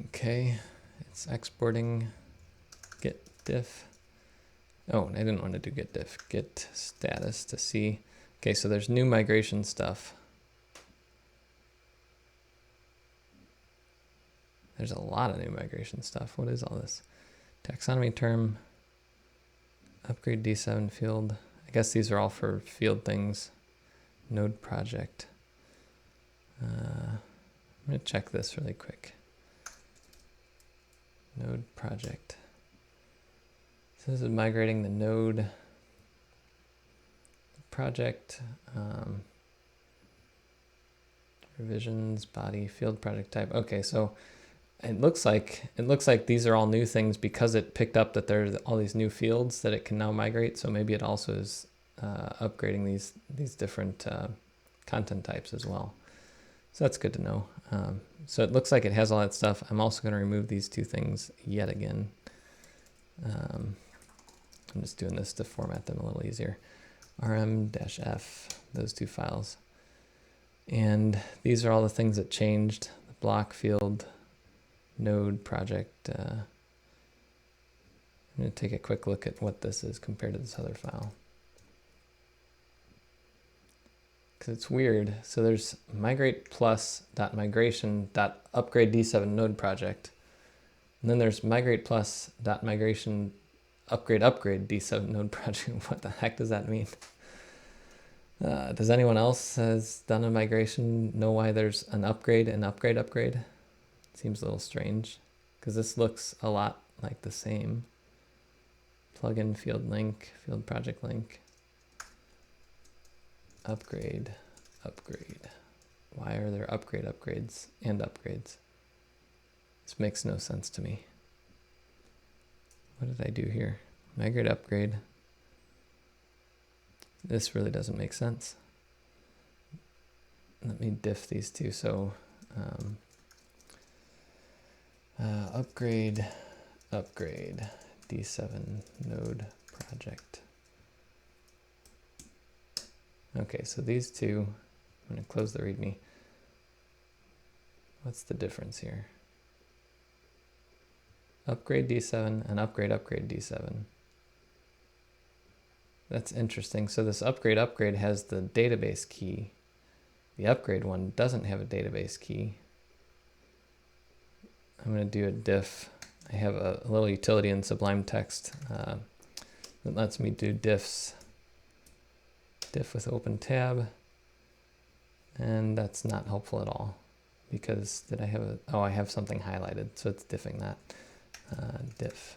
Okay, it's exporting git diff. Oh, I didn't want to do git diff. Git status to see. Okay, so there's new migration stuff. There's a lot of new migration stuff. What is all this? Taxonomy term, upgrade D7 field. I guess these are all for field things. Node project. I'm going to check this really quick. Node project. So this is migrating the node project, revisions, body, field project type. Okay, so it looks like these are all new things because it picked up that there's all these new fields that it can now migrate. So maybe it also is upgrading these different content types as well. So that's good to know. So it looks like it has all that stuff. I'm also going to remove these two things yet again. I'm just doing this to format them a little easier. rm-f, those two files. And these are all the things that changed. The block field, node project. I'm going to take a quick look at what this is compared to this other file. Because it's weird. So there's migrate plus.migration.upgrade D7 node project. And then there's migrate plus.migration upgrade D7 node project. What the heck does that mean? Does anyone else has done a migration know why there's an upgrade and upgrade? Seems a little strange because this looks a lot like the same. Plugin field link, field project link. Upgrade. Why are there upgrades and upgrades? This makes no sense to me. What did I do here? Migrate upgrade. This really doesn't make sense. Let me diff these two. So upgrade D7 node project. Okay, so these two, I'm going to close the README. What's the difference here? Upgrade D7 and upgrade D7. That's interesting. So this upgrade has the database key. The upgrade one doesn't have a database key. I'm going to do a diff. I have a little utility in Sublime Text that lets me do diffs. Diff with open tab. And that's not helpful at all because did I have a, oh, I have something highlighted, so it's diffing that. Diff.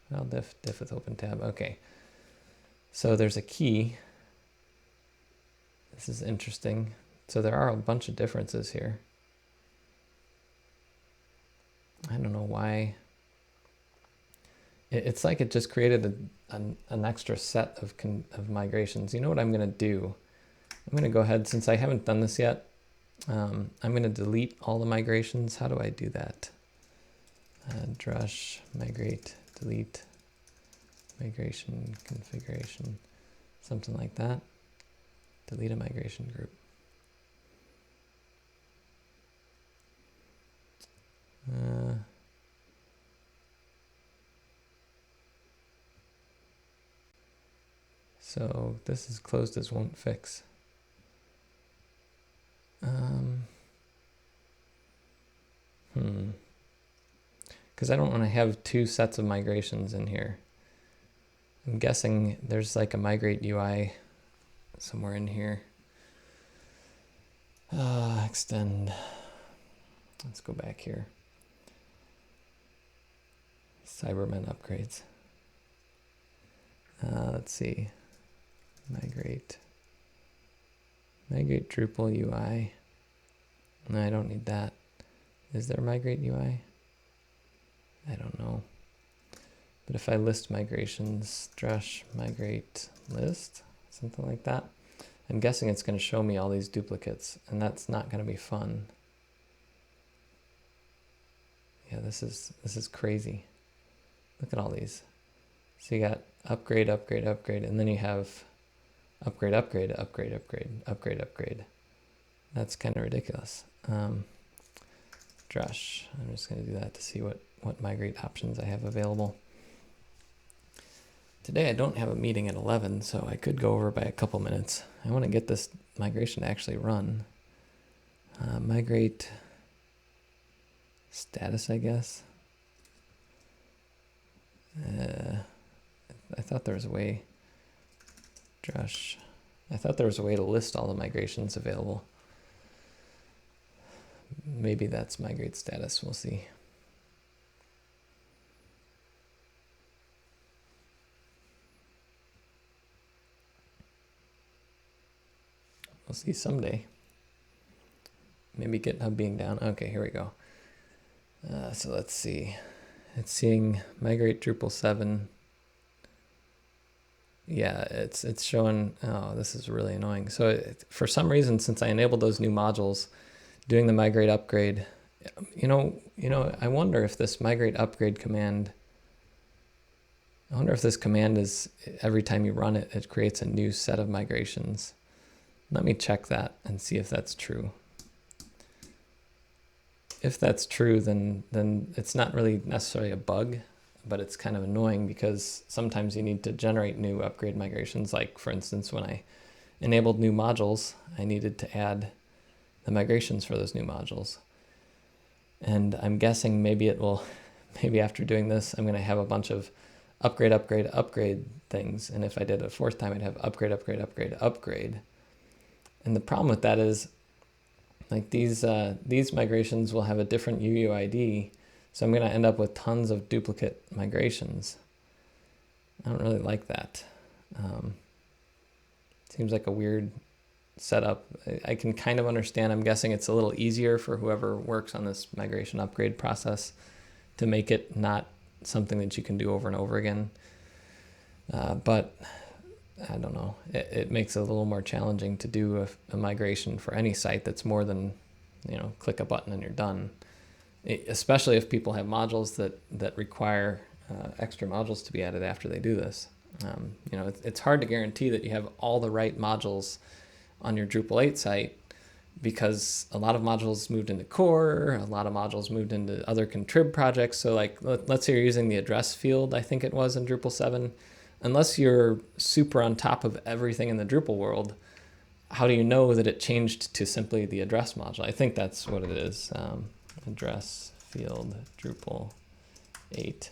Well, diff with open tab. Okay. So there's a key. This is interesting. So there are a bunch of differences here. I don't know why. It's like it just created an extra set of migrations. You know what I'm going to do? I'm going to go ahead, since I haven't done this yet, I'm going to delete all the migrations. How do I do that? Drush, migrate, delete, migration, configuration, something like that. Delete a migration group. So this is closed as won't fix. Because I don't want to have two sets of migrations in here. I'm guessing there's like a migrate UI somewhere in here. Extend. Let's go back here. Cybermen upgrades. Let's see. Migrate Drupal UI. No, I don't need that. Is there migrate UI? I don't know. But if I list migrations, drush migrate list, something like that, I'm guessing it's going to show me all these duplicates, and that's not going to be fun. Yeah, this is crazy. Look at all these. So you got upgrade, and then you have upgrade. That's kind of ridiculous. Drush, I'm just going to do that to see what migrate options I have available. Today I don't have a meeting at 11, so I could go over by a couple minutes. I want to get this migration to actually run. Migrate status, I guess. I thought there was a way. Drush. I thought there was a way to list all the migrations available. Maybe that's migrate status. We'll see. We'll see someday. Maybe GitHub being down. Okay, here we go. So let's see. It's seeing migrate Drupal 7. Yeah, it's showing. Oh, this is really annoying. So for some reason, since I enabled those new modules, doing the migrate upgrade, you know, I wonder if this migrate upgrade command. I wonder if this command is every time you run it, it creates a new set of migrations. Let me check that and see if that's true. If that's true, then it's not really necessarily a bug, but it's kind of annoying because sometimes you need to generate new upgrade migrations. Like for instance, when I enabled new modules, I needed to add the migrations for those new modules. And I'm guessing maybe it will, maybe after doing this, I'm going to have a bunch of upgrade things. And if I did it a fourth time, I'd have upgrade. And the problem with that is, like these migrations will have a different UUID, so I'm going to end up with tons of duplicate migrations. I don't really like that. Seems like a weird setup. I can kind of understand. I'm guessing it's a little easier for whoever works on this migration upgrade process to make it not something that you can do over and over again. But I don't know. It makes it a little more challenging to do a migration for any site that's more than, click a button and you're done. Especially if people have modules that require extra modules to be added after they do this. It's hard to guarantee that you have all the right modules on your Drupal 8 site because a lot of modules moved into core, a lot of modules moved into other contrib projects. So like, let's say you're using the address field, I think it was in Drupal 7. unless you're super on top of everything in the Drupal world, how do you know that it changed to simply the address module? I think that's what it is. Address field Drupal 8.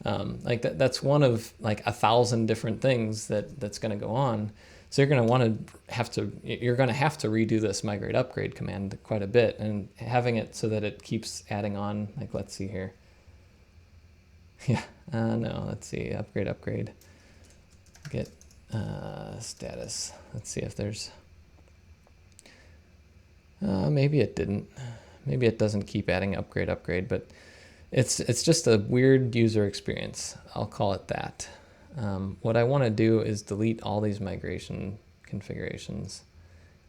Like that's one of like 1,000 different things that's going to go on. So you're going to have to redo this migrate upgrade command quite a bit, and having it so that it keeps adding on. Like, let's see here. Yeah, no, let's see, upgrade, get status. Let's see if there's, maybe it didn't. Maybe it doesn't keep adding upgrade, but it's just a weird user experience. I'll call it that. What I want to do is delete all these migration configurations,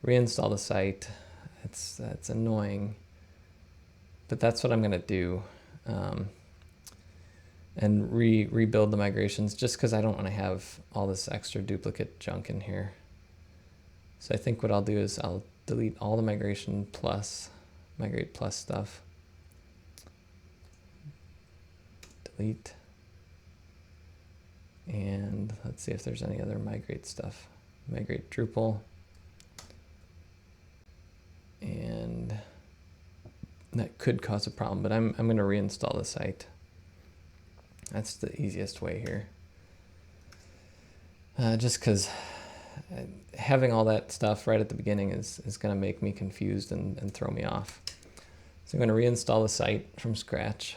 reinstall the site. That's annoying, but that's what I'm going to do. And rebuild the migrations, just because I don't want to have all this extra duplicate junk in here. So I think what I'll do is I'll delete all the migrate plus stuff. Delete. And let's see if there's any other migrate stuff. Migrate Drupal. And that could cause a problem, but I'm going to reinstall the site. That's the easiest way here. Just because having all that stuff right at the beginning is going to make me confused and throw me off. So I'm going to reinstall the site from scratch.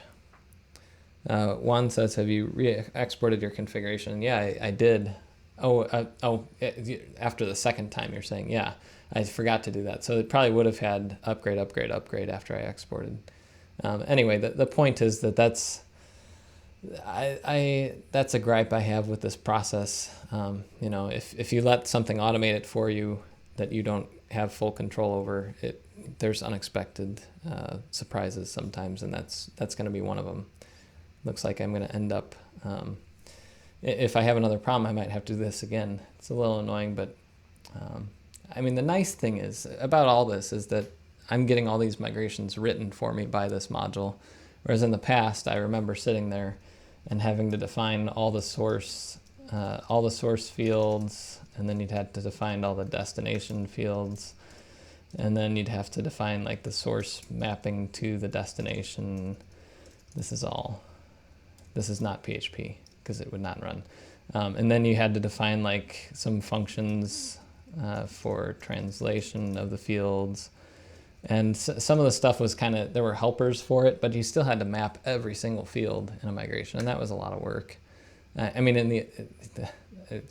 Juan says, have you re-exported your configuration? Yeah, I did. After the second time you're saying, yeah, I forgot to do that. So it probably would have had upgrade after I exported. Anyway, the point is that's a gripe I have with this process. You know, if you let something automate it for you that you don't have full control over, there's unexpected surprises sometimes, and that's going to be one of them. Looks like I'm going to end up, if I have another problem, I might have to do this again. It's a little annoying, but I mean, the nice thing is about all this is that I'm getting all these migrations written for me by this module, whereas in the past, I remember sitting there and having to define all the source fields, and then you'd have to define all the destination fields, and then you'd have to define like the source mapping to the destination. This is not PHP because it would not run. And then you had to define like some functions for translation of the fields. And some of the stuff was there were helpers for it, but you still had to map every single field in a migration, and that was a lot of work. I mean, in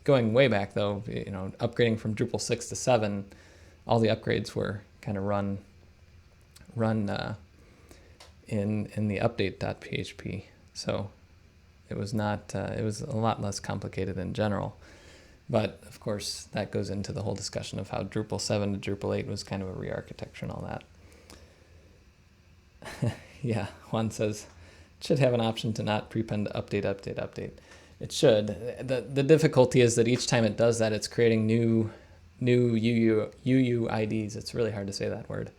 going way back though, you know, upgrading from Drupal 6 to 7, all the upgrades were kind of run in the update.php. So it was not, it was a lot less complicated in general. But of course, that goes into the whole discussion of how Drupal 7 to Drupal 8 was kind of a re-architecture and all that. Yeah, Juan says, it should have an option to not prepend update. It should. The difficulty is that each time it does that, it's creating new UUIDs. It's really hard to say that word.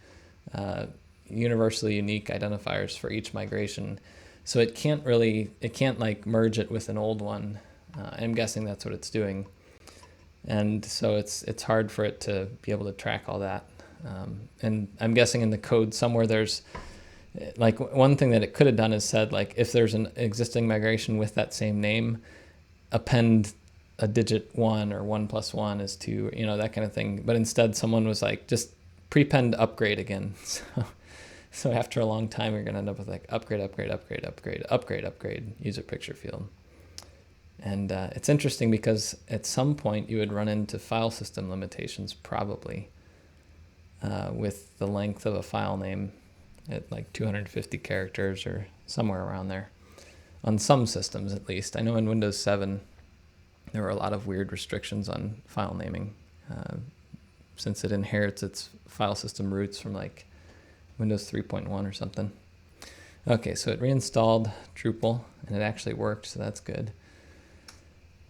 Universally unique identifiers for each migration. So it can't like merge it with an old one. I'm guessing that's what it's doing. And so it's hard for it to be able to track all that. And I'm guessing in the code somewhere there's, like, one thing that it could have done is said, like, if there's an existing migration with that same name, append a digit 1 or 1 + 1 is 2, you know, that kind of thing. But instead someone was like, just prepend upgrade again. So after a long time, you're going to end up with like upgrade, user picture field. And it's interesting because at some point you would run into file system limitations probably with the length of a file name at like 250 characters or somewhere around there. On some systems at least. I know in Windows 7 there were a lot of weird restrictions on file naming since it inherits its file system roots from like Windows 3.1 or something. Okay, so it reinstalled Drupal and it actually worked, so that's good.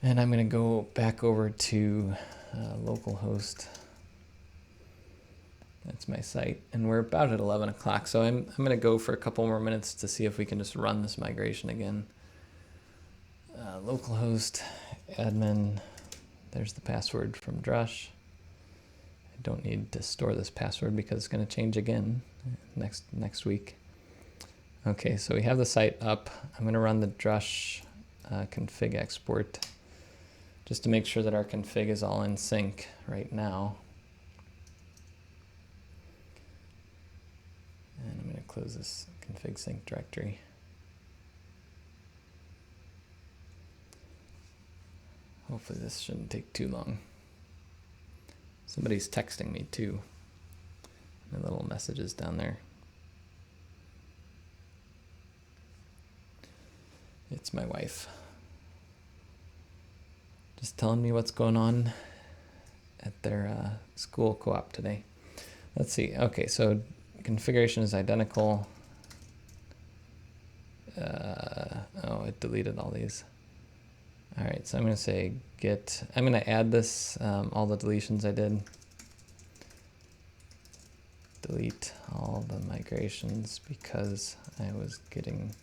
And I'm going to go back over to localhost. That's my site, and we're about at 11 o'clock, so I'm going to go for a couple more minutes to see if we can just run this migration again. Localhost admin, there's the password from Drush. I don't need to store this password because it's going to change again next week. Okay, so we have the site up. I'm going to run the Drush config export just to make sure that our config is all in sync right now. And I'm going to close this config sync directory. Hopefully this shouldn't take too long. Somebody's texting me too. My little messages down there. It's my wife. Just telling me what's going on at their school co-op today. Let's see. Okay, so configuration is identical. Oh, it deleted all these. All right, so I'm going to say git. I'm going to add this, all the deletions I did. Delete all the migrations because I was getting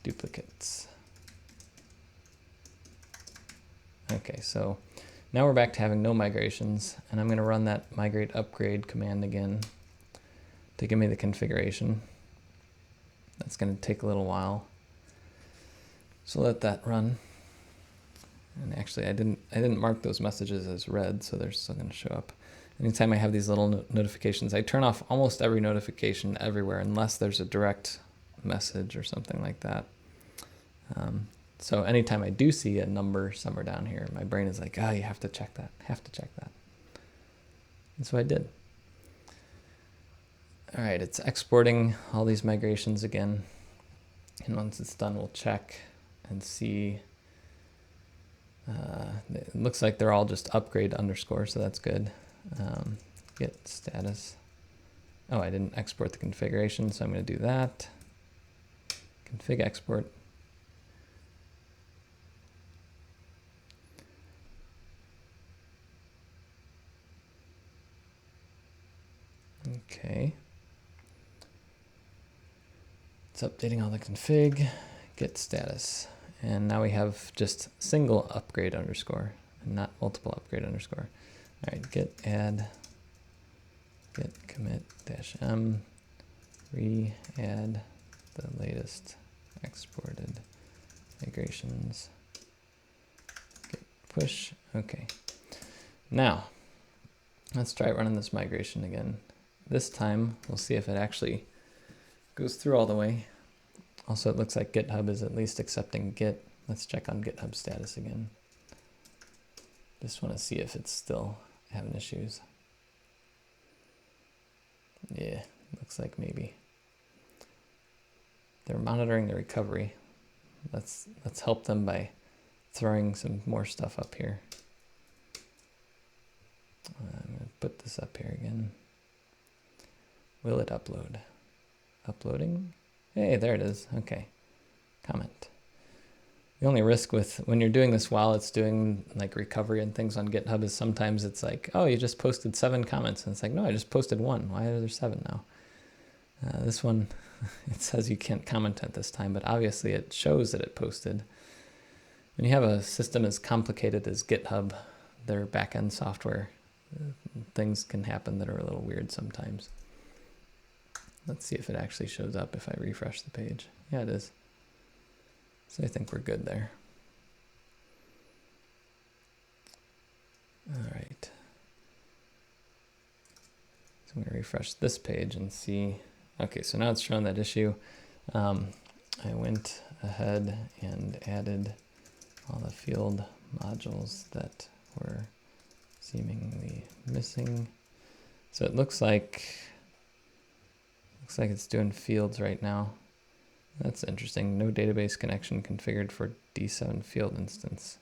duplicates. Okay, so now we're back to having no migrations, and I'm going to run that migrate-upgrade command again to give me the configuration. That's going to take a little while. So let that run. And actually, I didn't mark those messages as read, so they're still going to show up. Anytime I have these little notifications, I turn off almost every notification everywhere unless there's a direct message or something like that. So anytime I do see a number somewhere down here, my brain is like, oh, you have to check that, And so I did. All right, it's exporting all these migrations again. And once it's done, we'll check and see. It looks like they're all just upgrade underscore, so that's good. Git status. Oh, I didn't export the configuration, so I'm going to do that. Config export. Okay. It's updating all the config, git status. And now we have just single upgrade underscore and not multiple upgrade underscore. All right, git add, git commit -m, re-add the latest exported migrations, git push. Okay. Now, let's try running this migration again. This time, we'll see if it actually goes through all the way. Also, it looks like GitHub is at least accepting Git. Let's check on GitHub status again. Just want to see if it's still having issues. Yeah, looks like maybe. They're monitoring the recovery. Let's help them by throwing some more stuff up here. I'm going to put this up here again. Will it upload? Uploading? Hey, there it is. Okay. Comment. The only risk with when you're doing this while it's doing like recovery and things on GitHub is sometimes it's like, oh, you just posted 7 comments. And it's like, no, I just posted 1. Why are there 7 now? This one, it says you can't comment at this time, but obviously it shows that it posted. When you have a system as complicated as GitHub, their backend software, things can happen that are a little weird sometimes. Let's see if it actually shows up if I refresh the page. Yeah, it is. So I think we're good there. All right. So I'm going to refresh this page and see. Okay, so now it's showing that issue. I went ahead and added all the field modules that were seemingly missing. So it looks like it's doing fields right now. That's interesting. No database connection configured for D7 field instance.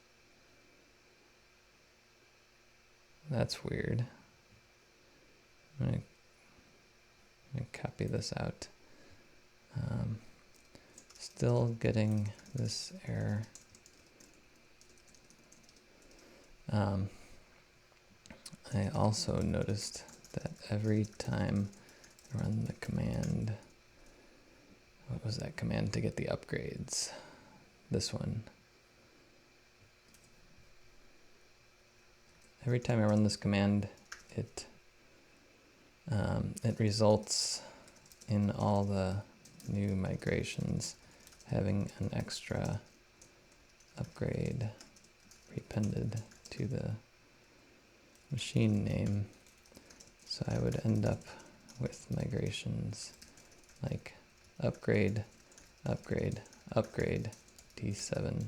That's weird. I'm gonna copy this out. Still getting this error. I also noticed that every time I run the command, what was that command to get the upgrades? This one. every time I run this command, it results in all the new migrations having an extra upgrade prepended to the machine name. So I would end up with migrations like upgrade, upgrade, upgrade, d7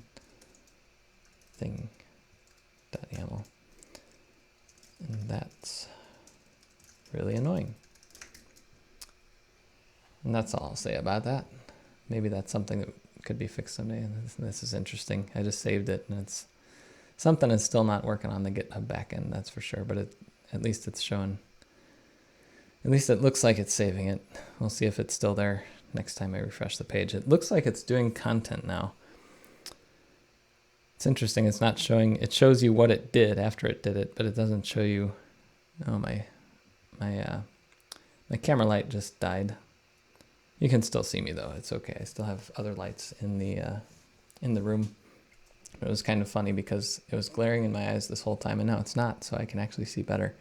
thing.yaml. And that's really annoying. And that's all I'll say about that. Maybe that's something that could be fixed someday. And this is interesting. I just saved it, and it's something is still not working on the GitHub backend, that's for sure. But at least it's showing. At least it looks like it's saving it. We'll see if it's still there next time I refresh the page. It looks like it's doing content now. It's interesting. It's not showing. It shows you what it did after it did it, but it doesn't show you. Oh, my camera light just died. You can still see me though. It's okay. I still have other lights in the room. It was kind of funny because it was glaring in my eyes this whole time, and now it's not, so I can actually see better.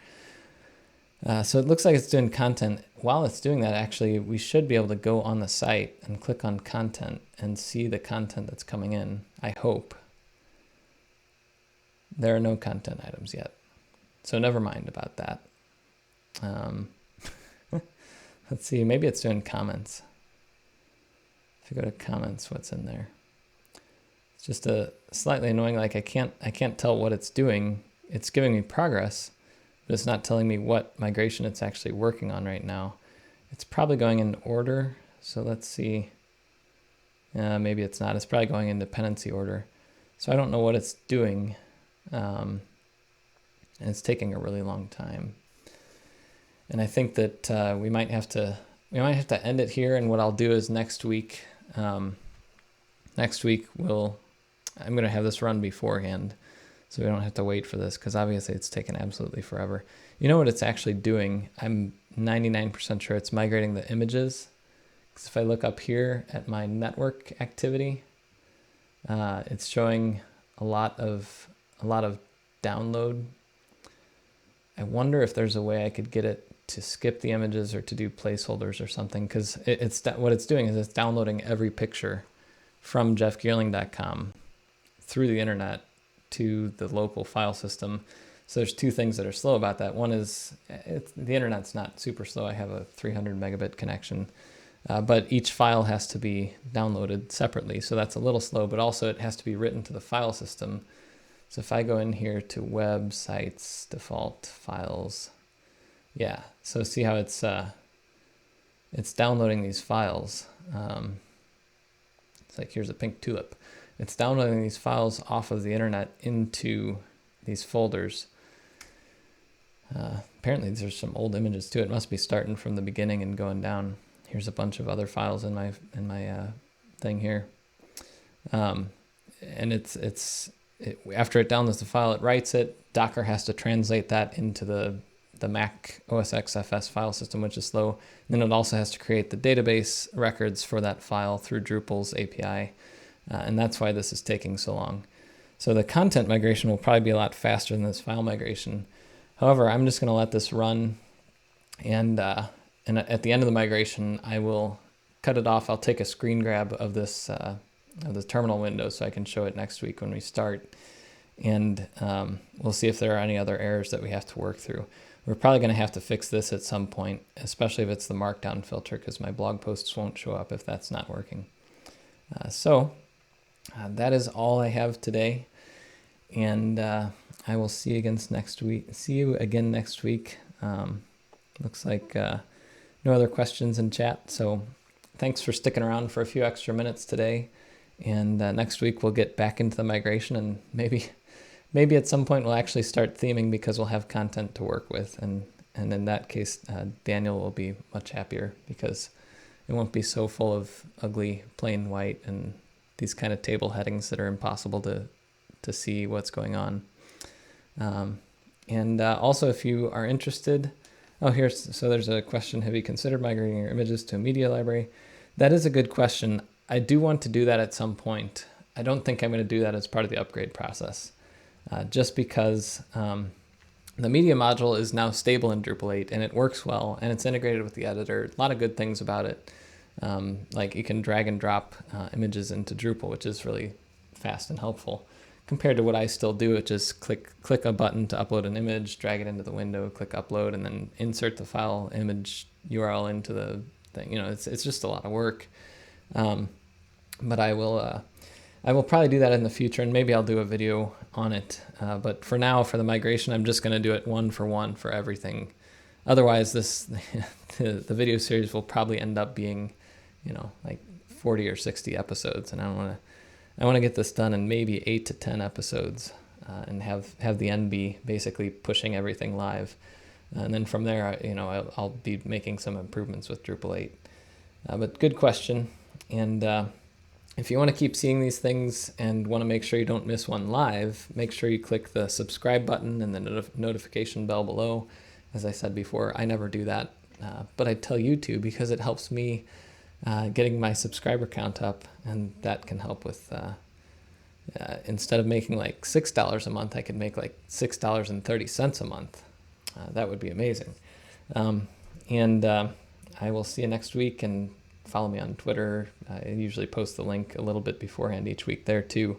So it looks like it's doing content. While it's doing that, actually, we should be able to go on the site and click on content and see the content that's coming in, I hope. There are no content items yet, so never mind about that. Let's see, maybe it's doing comments. If you go to comments, what's in there? It's just a slightly annoying, like I can't tell what it's doing. It's giving me progress, but it's not telling me what migration it's actually working on right now. It's probably going in order, so let's see. Maybe it's not. It's probably going in dependency order. So I don't know what it's doing, and it's taking a really long time. And I think that we might have to end it here. And what I'll do is next week I'm going to have this run beforehand, so we don't have to wait for this, because obviously it's taken absolutely forever. You know what it's actually doing? I'm 99% sure it's migrating the images. Because if I look up here at my network activity, it's showing a lot of download. I wonder if there's a way I could get it to skip the images or to do placeholders or something, because what it's doing is it's downloading every picture from jeffgeerling.com through the internet to the local file system. So there's two things that are slow about that. One is the internet's not super slow. I have a 300 megabit connection, but each file has to be downloaded separately. So that's a little slow, but also it has to be written to the file system. So if I go in here to websites, default files, yeah. So see how it's downloading these files. It's like, here's a pink tulip. It's downloading these files off of the internet into these folders. Apparently there's some old images too. It must be starting from the beginning and going down. Here's a bunch of other files in my thing here. And after it downloads the file, it writes it. Docker has to translate that into the Mac OS X FS file system, which is slow. And then it also has to create the database records for that file through Drupal's API. And that's why this is taking so long. So the content migration will probably be a lot faster than this file migration. However, I'm just going to let this run. And at the end of the migration, I will cut it off. I'll take a screen grab of this of the terminal window so I can show it next week when we start. And we'll see if there are any other errors that we have to work through. We're probably going to have to fix this at some point, especially if it's the markdown filter, because my blog posts won't show up if that's not working. So that is all I have today. And I will see you again next week. Looks like no other questions in chat. So thanks for sticking around for a few extra minutes today. And next week we'll get back into the migration, and maybe at some point we'll actually start theming, because we'll have content to work with. And in that case, Daniel will be much happier, because it won't be so full of ugly plain white and these kind of table headings that are impossible to see what's going on. And also, if you are interested, so there's a question: have you considered migrating your images to a media library? That is a good question. I do want to do that at some point. I don't think I'm going to do that as part of the upgrade process, just because The media module is now stable in Drupal 8 and it works well and it's integrated with the editor. A lot of good things about it. Like you can drag and drop images into Drupal, which is really fast and helpful compared to what I still do, which is click a button to upload an image, drag it into the window, click upload, and then insert the file image URL into the thing. You know, it's just a lot of work. But I will probably do that in the future, and maybe I'll do a video on it. But for now, for the migration, I'm just going to do it one for one for everything. Otherwise, the video series will probably end up being, you know, like 40 or 60 episodes, and I want to get this done in maybe 8 to 10 episodes, and have the end be basically pushing everything live. And then from there, you know, I'll be making some improvements with Drupal 8. But good question. And if you want to keep seeing these things and want to make sure you don't miss one live, make sure you click the subscribe button and the notification bell below. As I said before, I never do that, but I tell you to because it helps me getting my subscriber count up, and that can help with, instead of making like $6 a month, I could make like $6.30 a month. That would be amazing. And I will see you next week, and follow me on Twitter. I usually post the link a little bit beforehand each week there too.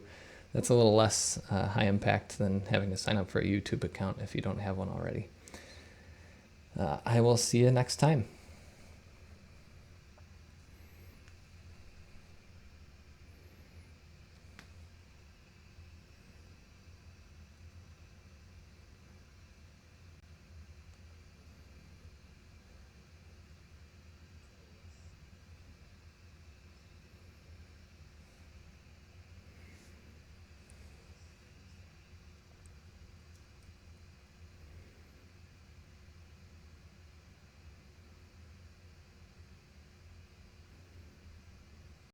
That's a little less high impact than having to sign up for a YouTube account if you don't have one already. I will see you next time.